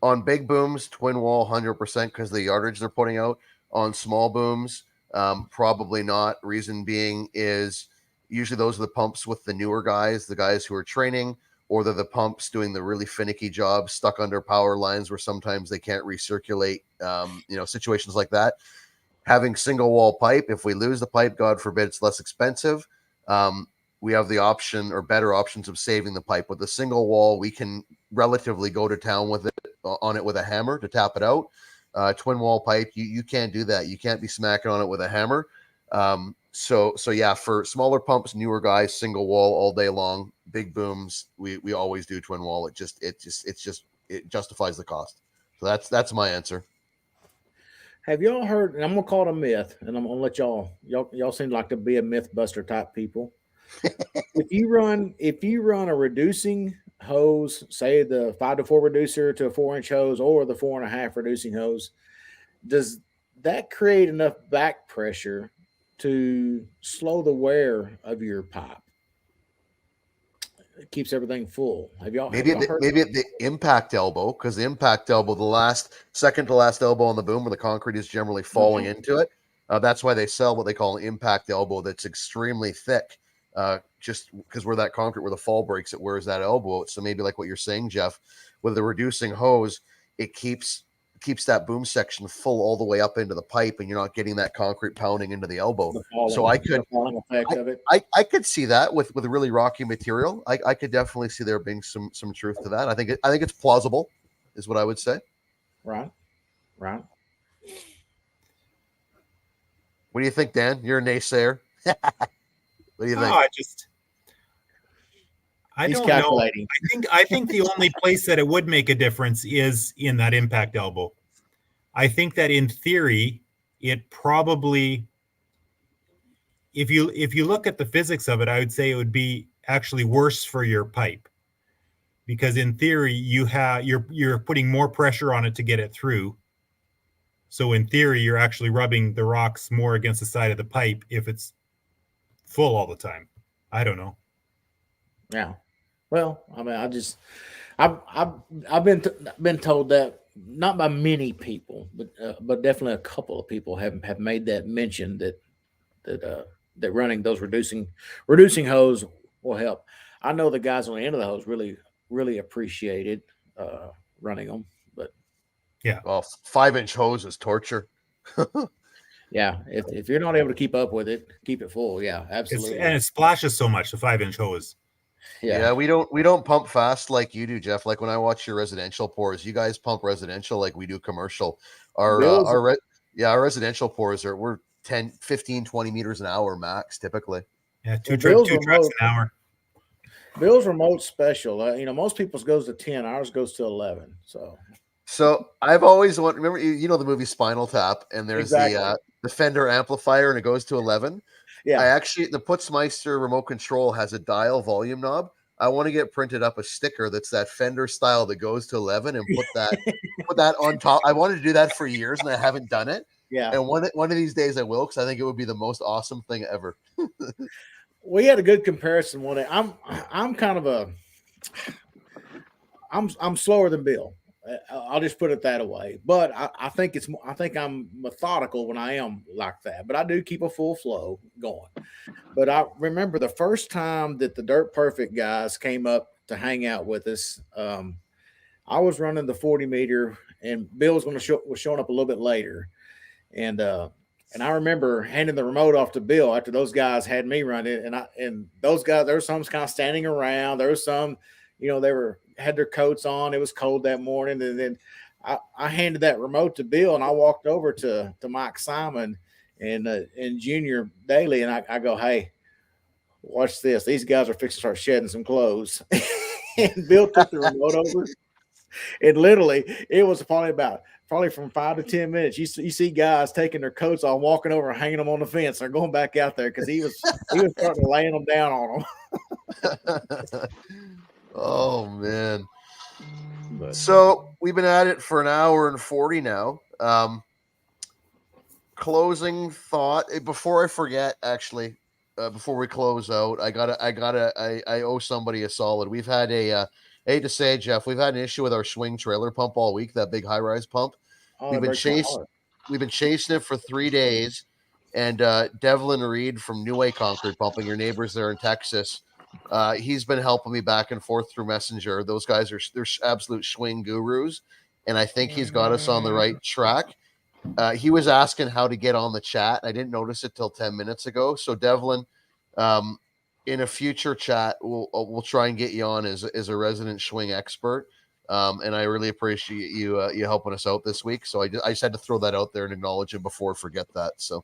on big booms, twin wall 100% because of the yardage they're putting out. On small booms, probably not. Reason being is usually those are the pumps with the newer guys, the guys who are training, or they're the pumps doing the really finicky jobs stuck under power lines where sometimes they can't recirculate, situations like that. Having single wall pipe, if we lose the pipe, God forbid, it's less expensive. We have the option or better options of saving the pipe. With the single wall, we can relatively go to town with it on it with a hammer to tap it out. Twin wall pipe, you can't do that. You can't be smacking on it with a hammer. So yeah, for smaller pumps, newer guys, single wall all day long. Big booms, we always do twin wall. It justifies the cost. So that's my answer. Have y'all heard? And I'm gonna call it a myth, and I'm gonna let y'all seem like to be a myth buster type people. If you run a reducing hose, say the 5-to-4 reducer to a 4-inch hose, or the 4.5 reducing hose, does that create enough back pressure to slow the wear of your pipe? It keeps everything full. Maybe at the impact elbow, because the impact elbow, the second to last elbow on the boom where the concrete is generally falling into it. That's why they sell what they call an impact elbow that's extremely thick, just because where that concrete, where the fall breaks, it wears that elbow. So maybe like what you're saying, Jeff, with the reducing hose, it keeps that boom section full all the way up into the pipe, and you're not getting that concrete pounding into the elbow. So I could see that with a really rocky material. I could definitely see there being some truth to that. I think it's plausible, is what I would say. Right. What do you think, Dan? You're a naysayer. What do you think? He's don't calculating. Know. I think the only place that it would make a difference is in that impact elbow. I think that in theory, it probably, if you look at the physics of it, I would say it would be actually worse for your pipe, because in theory you're putting more pressure on it to get it through. So in theory, you're actually rubbing the rocks more against the side of the pipe if it's full all the time. I don't know. Yeah. Well, I mean, I've been told that, not by many people, but definitely a couple of people have made that mention that running those reducing hose will help. I know the guys on the end of the hose really appreciated running them, but yeah, well, 5-inch hose is torture. Yeah, if you're not able to keep up with it, keep it full. Yeah, absolutely. And it splashes so much, the 5-inch hose. Yeah, we don't pump fast like you do, Jeff. Like when I watch your residential pours, you guys pump residential like we do commercial. Our residential pours we're 10, 15, 20 meters an hour max typically. Yeah, Well, two trucks an hour. Bill's remote special. Most people's goes to 10. Ours goes to 11. So I've always wanted. Remember, you know the movie Spinal Tap, and there's Exactly. the Fender amplifier, and it goes to 11. Yeah. I actually the Putzmeister remote control has a dial volume knob. I want to get printed up a sticker that's that Fender style that goes to 11 and put that on top. I wanted to do that for years and I haven't done it. Yeah. And one of these days I will, because I think it would be the most awesome thing ever. We had a good comparison one day. I'm kind of I'm slower than Bill. I'll just put it that way. But I think I'm methodical when I am like that. But I do keep a full flow going. But I remember the first time that the Dirt Perfect guys came up to hang out with us. I was running the 40 meter, and Bill was showing up a little bit later, and I remember handing the remote off to Bill after those guys had me run it, and those guys, there was some kind of standing around, there was some, they had their coats on. It was cold that morning, and then I handed that remote to Bill, and I walked over to Mike Simon and Junior Daly, and I go, "Hey, watch this. These guys are fixing to start shedding some clothes." And Bill took the remote over, and literally, it was probably from 5 to 10 minutes. You see guys taking their coats off, walking over, and hanging them on the fence. They're going back out there because he was starting to laying them down on them. Oh man. So we've been at it for an hour and 40 now. Closing thought before I forget, actually, before we close out, I owe somebody a solid. We've had I hate to say it, Jeff, we've had an issue with our swing trailer pump all week, that big high-rise pump. We've been chasing it for 3 days, and Devlin Reed from New Way Concrete Pumping, your neighbors there in Texas, he's been helping me back and forth through Messenger. Those guys they're absolute swing gurus, and I think he's got us on the right track. He was asking how to get on the chat. I didn't notice it till 10 minutes ago. So Devlin, in a future chat, we'll try and get you on as a resident swing expert. And I really appreciate you helping us out this week. So I just had to throw that out there and acknowledge him before I forget that. So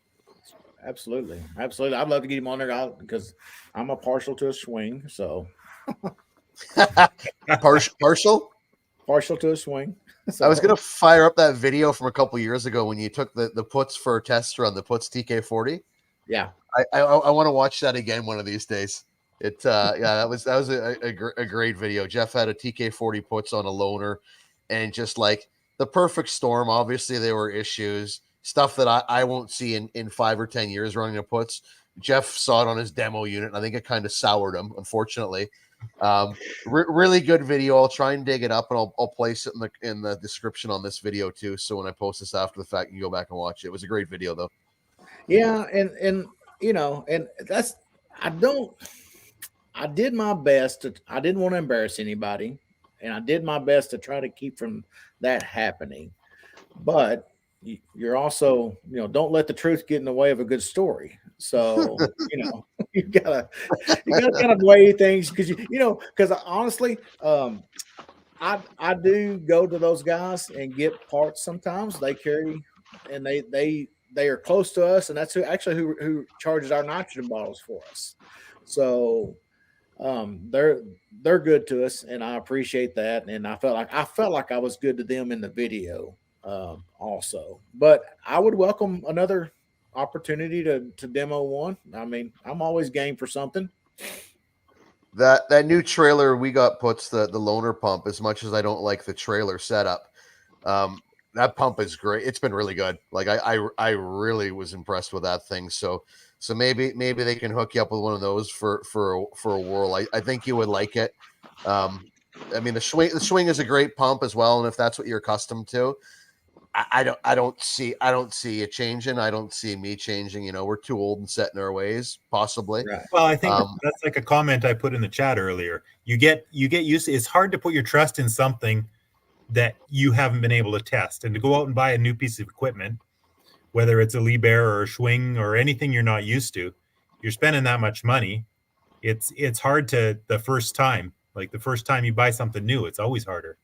absolutely. I'd love to get him on there because I'm a partial to a swing. So partial to a swing. So, I was gonna fire up that video from a couple years ago when you took the puts for a test run, the puts TK40. Yeah, I want to watch that again one of these days. That was a great video. Jeff had a TK40 puts on a loaner, and just like the perfect storm. Obviously, there were issues, stuff that I won't see in 5 or 10 years running a puts. Jeff saw it on his demo unit, and I think it kind of soured him, unfortunately. Really good video. I'll try and dig it up, and I'll place it in the description on this video too. So when I post this after the fact, you can go back and watch it. It was a great video, though. Yeah, and and that's I did my best I didn't want to embarrass anybody, and I did my best to try to keep from that happening. But you're also, don't let the truth get in the way of a good story. So, you gotta kind of weigh things because honestly, I do go to those guys and get parts sometimes. They carry and they are close to us, and that's who charges our nitrogen bottles for us. So they're good to us, and I appreciate that. And I felt like I was good to them in the video also. But I would welcome another opportunity to demo one. I mean, I'm always game for something. That new trailer we got puts the loaner pump. As much as I don't like the trailer setup, that pump is great. It's been really good. Like I really was impressed with that thing. So maybe they can hook you up with one of those for a whirl. I think you would like it. I mean the swing is a great pump as well, and if that's what you're accustomed to, I don't see it changing. I don't see me changing. We're too old and set in our ways, possibly. Right. Well, I think that's like a comment I put in the chat earlier. You get used to, it's hard to put your trust in something that you haven't been able to test, and to go out and buy a new piece of equipment, whether it's a Liebherr or a swing or anything you're not used to, you're spending that much money. It's hard to the first time you buy something new, it's always harder.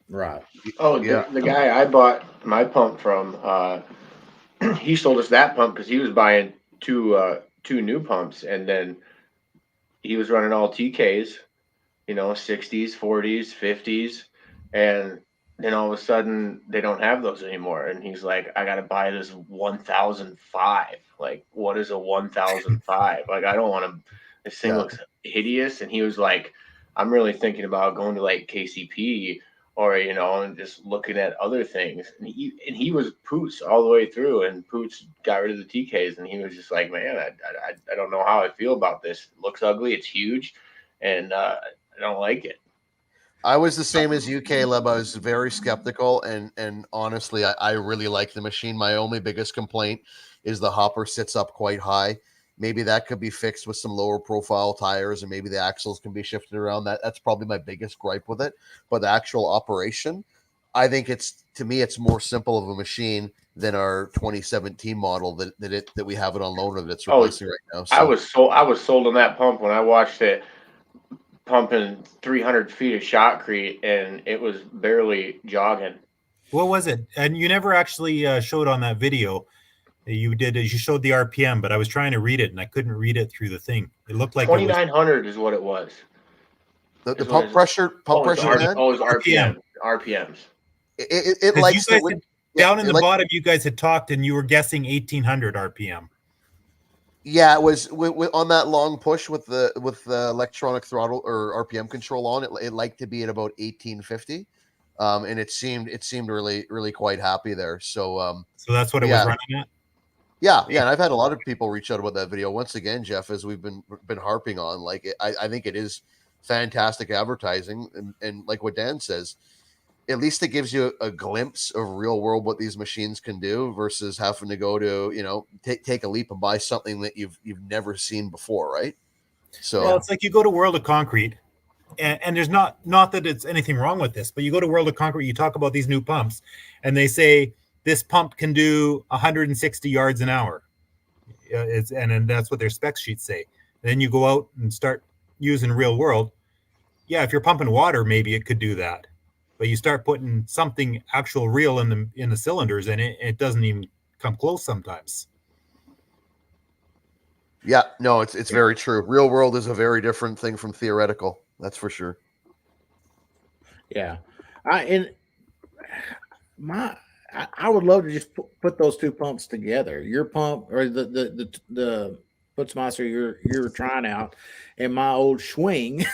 Right. Oh, yeah. The guy I bought my pump from, he sold us that pump because he was buying two 2 new pumps, and then he was running all TKs, 60s, 40s, 50s, and then all of a sudden they don't have those anymore. And he's like, I got to buy this 1005. Like, what is a 1005? Like, I don't want to, this thing looks hideous. And he was like, I'm really thinking about going to like KCP or, and just looking at other things. And he was Poots all the way through, and Poots got rid of the TKs. And he was just like, man, I don't know how I feel about this. It looks ugly. It's huge. And I don't like it. I was the same as you, Caleb. I was very skeptical, and honestly, I really like the machine. My only biggest complaint is the hopper sits up quite high. Maybe that could be fixed with some lower profile tires, and maybe the axles can be shifted around. That's probably my biggest gripe with it. But the actual operation, I think it's more simple of a machine than our 2017 model that we have it on loaner that's replacing right now. So. I was sold on that pump when I watched it pumping 300 feet of shotcrete, and it was barely jogging. What was it? And you never actually showed on that video. You did. You showed the RPM, but I was trying to read it and I couldn't read it through the thing. It looked like 2,900 is what it was. The pump pressure. Oh, it's RPM. RPMs. It likes down in the bottom. You guys had talked, and you were guessing 1,800 RPM. Yeah, it was on that long push with the electronic throttle or RPM control on it. It liked to be at about 1850, and it seemed really really quite happy there. So so that's what it was running at. Yeah, and I've had a lot of people reach out about that video. Once again, Jeff, as we've been harping on, like I think it is fantastic advertising, and like what Dan says, at least it gives you a glimpse of real world what these machines can do versus having to go to take a leap and buy something that you've never seen before, right? So it's like you go to World of Concrete, and there's not that it's anything wrong with this, but you go to World of Concrete, you talk about these new pumps, and they say this pump can do 160 yards an hour. And that's what their spec sheets say. And then you go out and start using real world. Yeah, if you're pumping water, maybe it could do that. But you start putting something actual real in the cylinders, and it doesn't even come close sometimes. Yeah, no, it's very true. Real world is a very different thing from theoretical. That's for sure. Yeah, I would love to just put those two pumps together. Your pump or the Putzmeister you're trying out, and my old Schwing.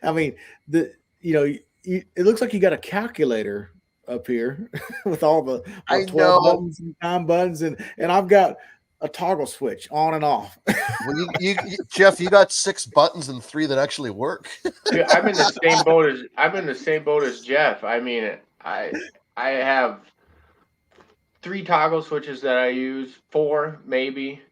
I mean, it looks like you got a calculator up here with all the 12 buttons and time buttons, and I've got a toggle switch on and off. Well, you Jeff, you got 6 buttons and 3 that actually work. Dude, I'm in the same boat as Jeff. I mean, I have 3 toggle switches that I use, 4 maybe,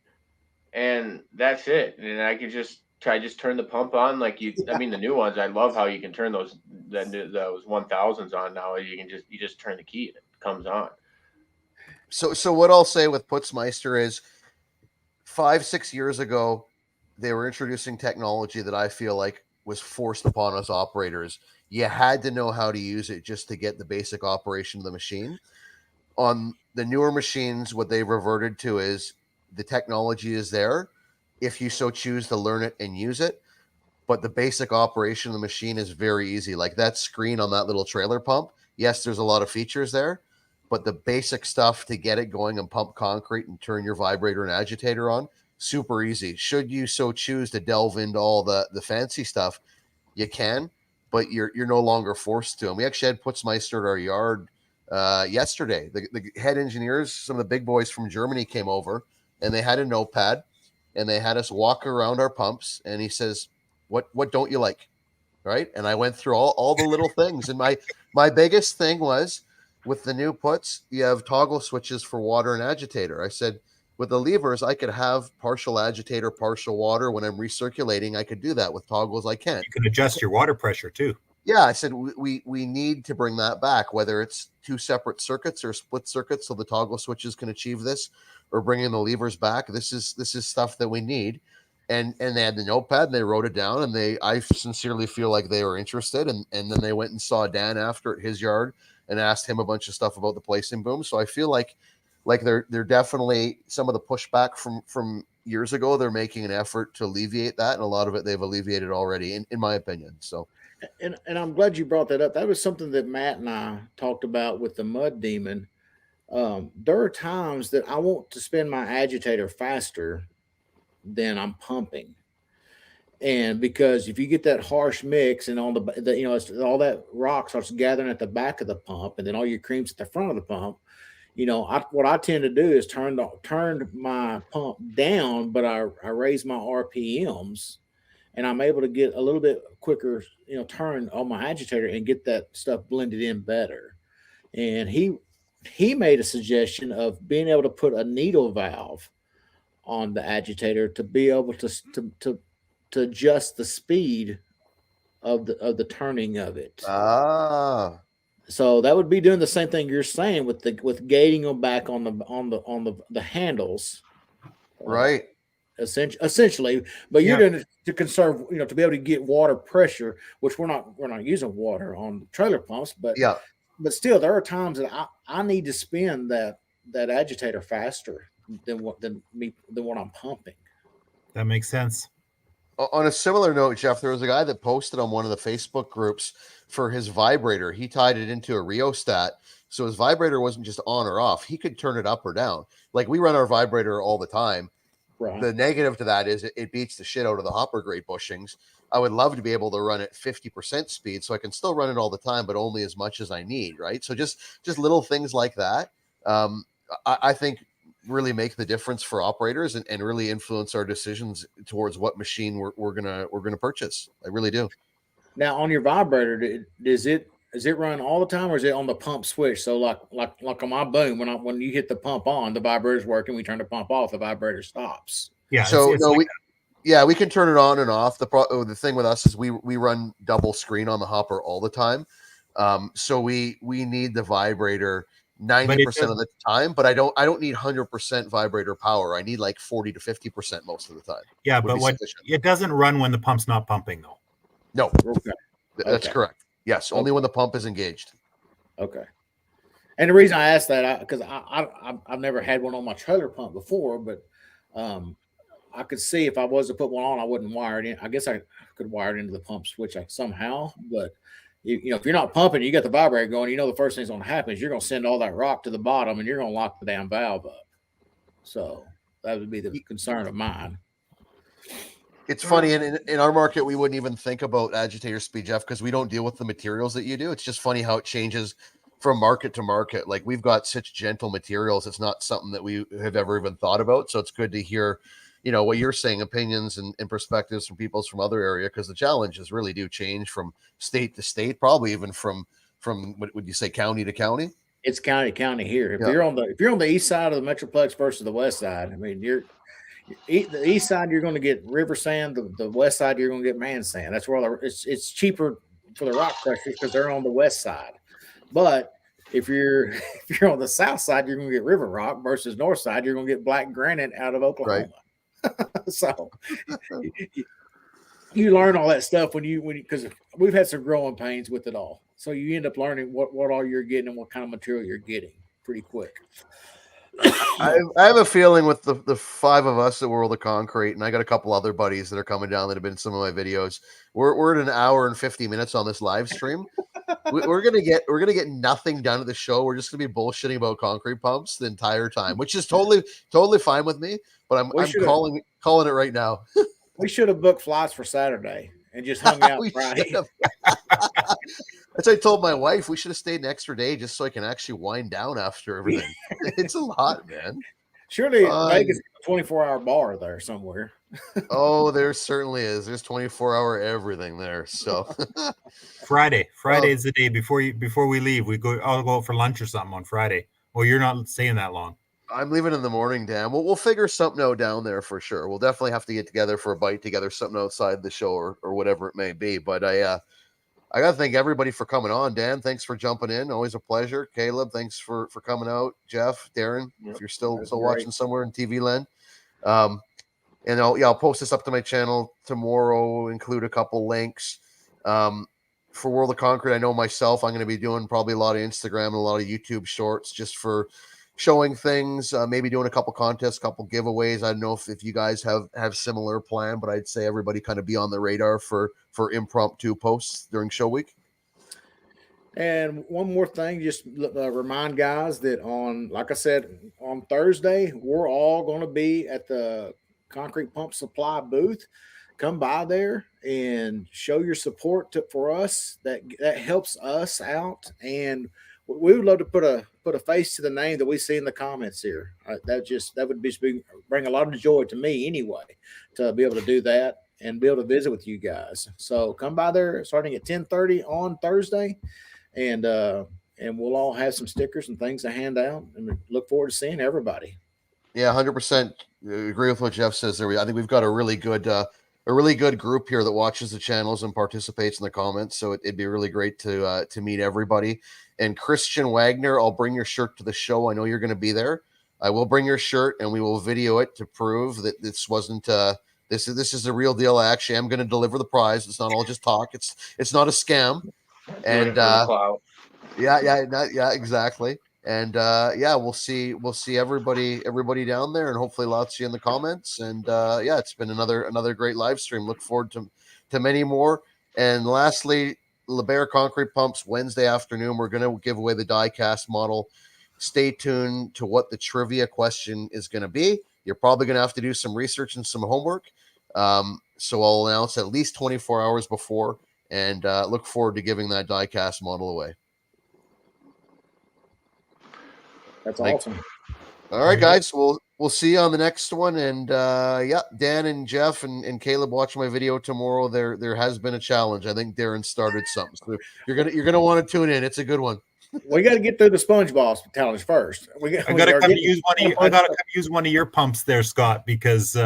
and that's it. And I can just turn the pump on like you. I mean, the new ones, I love how you can turn those 1000s on now. You just turn the key and it comes on. So what I'll say with Putzmeister is 5-6 years ago, they were introducing technology that I feel like was forced upon us operators. You had to know how to use it just to get the basic operation of the machine. On the newer machines, what they've reverted to is the technology is there if you so choose to learn it and use it. But the basic operation of the machine is very easy. Like that screen on that little trailer pump, yes, there's a lot of features there, but the basic stuff to get it going and pump concrete and turn your vibrator and agitator on, super easy. Should you so choose to delve into all the fancy stuff, you can, but you're no longer forced to. And we actually had Putzmeister at our yard yesterday. The head engineers, some of the big boys from Germany came over, and they had a notepad, and they had us walk around our pumps, and he says, what don't you like? Right? And I went through all the little things, and my biggest thing was, with the new puts, you have toggle switches for water and agitator. I said, with the levers, I could have partial agitator, partial water. When I'm recirculating, I could do that. With toggles, I can't. You can adjust your water pressure too. Yeah, I said we need to bring that back, whether it's 2 separate circuits or split circuits so the toggle switches can achieve this, or bringing the levers back. This is stuff that we need. And they had the notepad and they wrote it down, and I sincerely feel like they were interested. And then they went and saw Dan after at his yard and asked him a bunch of stuff about the placing boom. So I feel like they're definitely some of the pushback from years ago, they're making an effort to alleviate that, and a lot of it they've alleviated already, in my opinion. So, And I'm glad you brought that up. That was something that Matt and I talked about with the Mud Demon. There are times that I want to spin my agitator faster than I'm pumping. And because if you get that harsh mix and on the all that rock starts gathering at the back of the pump, and then all your cream's at the front of the pump, what I tend to do is turn my pump down, but I raise my RPMs, and I'm able to get a little bit quicker, turn on my agitator and get that stuff blended in better. And he made a suggestion of being able to put a needle valve on the agitator to be able to adjust the speed of the turning of it. So that would be doing the same thing you're saying with gating them back on the handles, right. Essentially, but you're doing it to conserve, to be able to get water pressure, which we're not using water on trailer pumps, but still there are times that I need to spin that agitator faster than what I'm pumping. That makes sense. On a similar note, Jeff, there was a guy that posted on one of the Facebook groups for his vibrator. He tied it into a rheostat, so his vibrator wasn't just on or off. He could turn it up or down. Like we run our vibrator all the time. Right. The negative to that is it beats the shit out of the hopper grade bushings. I would love to be able to run at 50% speed, so I can still run it all the time, but only as much as I need. Right. So just little things like that, I think really make the difference for operators and really influence our decisions towards what machine we're gonna purchase. I really do. Now on your vibrator, is it run all the time, or is it on the pump switch? So like on my boom, when you hit the pump on, the vibrator's working. We turn the pump off, the vibrator stops. Yeah. So we can turn it on and off. The thing with us is we run double screen on the hopper all the time. So we need the vibrator 90% of the time, but I don't need 100% vibrator power. I need like 40 to 50% most of the time. Yeah, but it doesn't run when the pump's not pumping though. No, that's correct. Yes, only when the pump is engaged. Okay. And the reason I asked that, because I've never had one on my trailer pump before, but I could see if I was to put one on, I wouldn't wire it in. I guess I could wire it into the pump switch somehow, but if you're not pumping, you got the vibrator going, the first thing's going to happen is you're going to send all that rock to the bottom and you're going to lock the damn valve up. So that would be the concern of mine. It's funny, in our market, we wouldn't even think about agitator speed, Jeff, because we don't deal with the materials that you do. It's just funny how it changes from market to market. Like we've got such gentle materials. It's not something that we have ever even thought about. So it's good to hear, what you're saying, opinions and perspectives from people from other area, because the challenges really do change from state to state, probably even from what would you say, county to county? It's county to county here. If you're on the east side of the Metroplex versus the west side, I mean, the east side you're going to get river sand. The west side you're going to get man sand. That's where it's cheaper for the rock crushers because they're on the west side. But if you're on the south side, you're going to get river rock versus north side. You're going to get black granite out of Oklahoma. Right. So you learn all that stuff when because we've had some growing pains with it all. So you end up learning what all you're getting and what kind of material you're getting pretty quick. I have a feeling with the five of us at World of Concrete, and I got a couple other buddies that are coming down that have been in some of my videos. We're at an hour and 50 minutes on this live stream. We're gonna get nothing done at the show. We're just gonna be bullshitting about concrete pumps the entire time, which is totally fine with me. But I'm calling it right now. We should have booked flights for Saturday and just hung out Friday. That's what I told my wife. We should have stayed an extra day just so I can actually wind down after everything. It's a lot, man. Surely Vegas is a 24-hour bar there somewhere. Oh, there certainly is. There's 24-hour everything there. So Friday is the day before we leave. I'll go out for lunch or something on Friday. Well, you're not staying that long. I'm leaving in the morning, Dan. We'll figure something out down there for sure. We'll definitely have to get together for a bite together, something outside the show or whatever it may be. But I got to thank everybody for coming on. Dan, thanks for jumping in. Always a pleasure. Caleb, thanks for coming out. Jeff, Darren, if you're still watching somewhere in TV land. And I'll post this up to my channel tomorrow, include a couple links. For World of Concrete, I know myself, I'm going to be doing probably a lot of Instagram and a lot of YouTube shorts just for showing things, maybe doing a couple contests, couple giveaways. I don't know if you guys have similar plan, but I'd say everybody kind of be on the radar for impromptu posts during show week. And one more thing, just remind guys that like I said, on Thursday, we're all going to be at the Concrete Pump Supply booth. Come by there and show your support for us. That helps us out, and we would love to put a face to the name that we see in the comments here. That would bring a lot of joy to me anyway, to be able to do that and be able to visit with you guys. So come by there starting at 10:30 on Thursday, and we'll all have some stickers and things to hand out, and we look forward to seeing everybody. Yeah, 100% agree with what Jeff says there. I think we've got a really good group here that watches the channels and participates in the comments. So it'd be really great to meet everybody. And Christian Wagner, I'll bring your shirt to the show. I know you're going to be there. I will bring your shirt, and we will video it to prove that this wasn't this is the real deal. I actually am going to deliver the prize. It's not all just talk. It's not a scam. And yeah, exactly. And we'll see everybody down there, and hopefully lots of you in the comments. And it's been another great live stream. Look forward to many more. And lastly, Liebherr Concrete Pumps Wednesday afternoon. We're going to give away the die cast model. Stay tuned to what the trivia question is going to be. You're probably going to have to do some research and some homework. So I'll announce at least 24 hours before, and look forward to giving that die cast model away. That's awesome. All right, guys. We'll see you on the next one. And Dan and Jeff and Caleb watch my video tomorrow. There has been a challenge. I think Darren started something. So you're gonna want to tune in. It's a good one. We got to get through the SpongeBob challenge first. I gotta come use one of your pumps there, Scott, because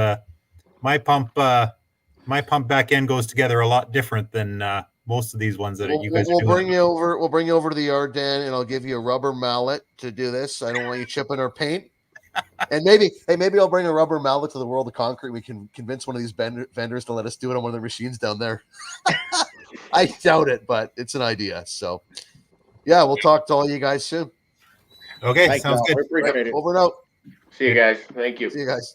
my pump back end goes together a lot different than most of these ones that you guys are doing. We'll bring you over to the yard, Dan, and I'll give you a rubber mallet to do this. I don't want you chipping our paint. And maybe I'll bring a rubber mallet to the World of Concrete. We can convince one of these vendors to let us do it on one of the machines down there. I doubt it, but it's an idea. So, yeah, we'll talk to all you guys soon. Okay, sounds good. We appreciate it. Over and out. See you guys. Thank you. See you guys.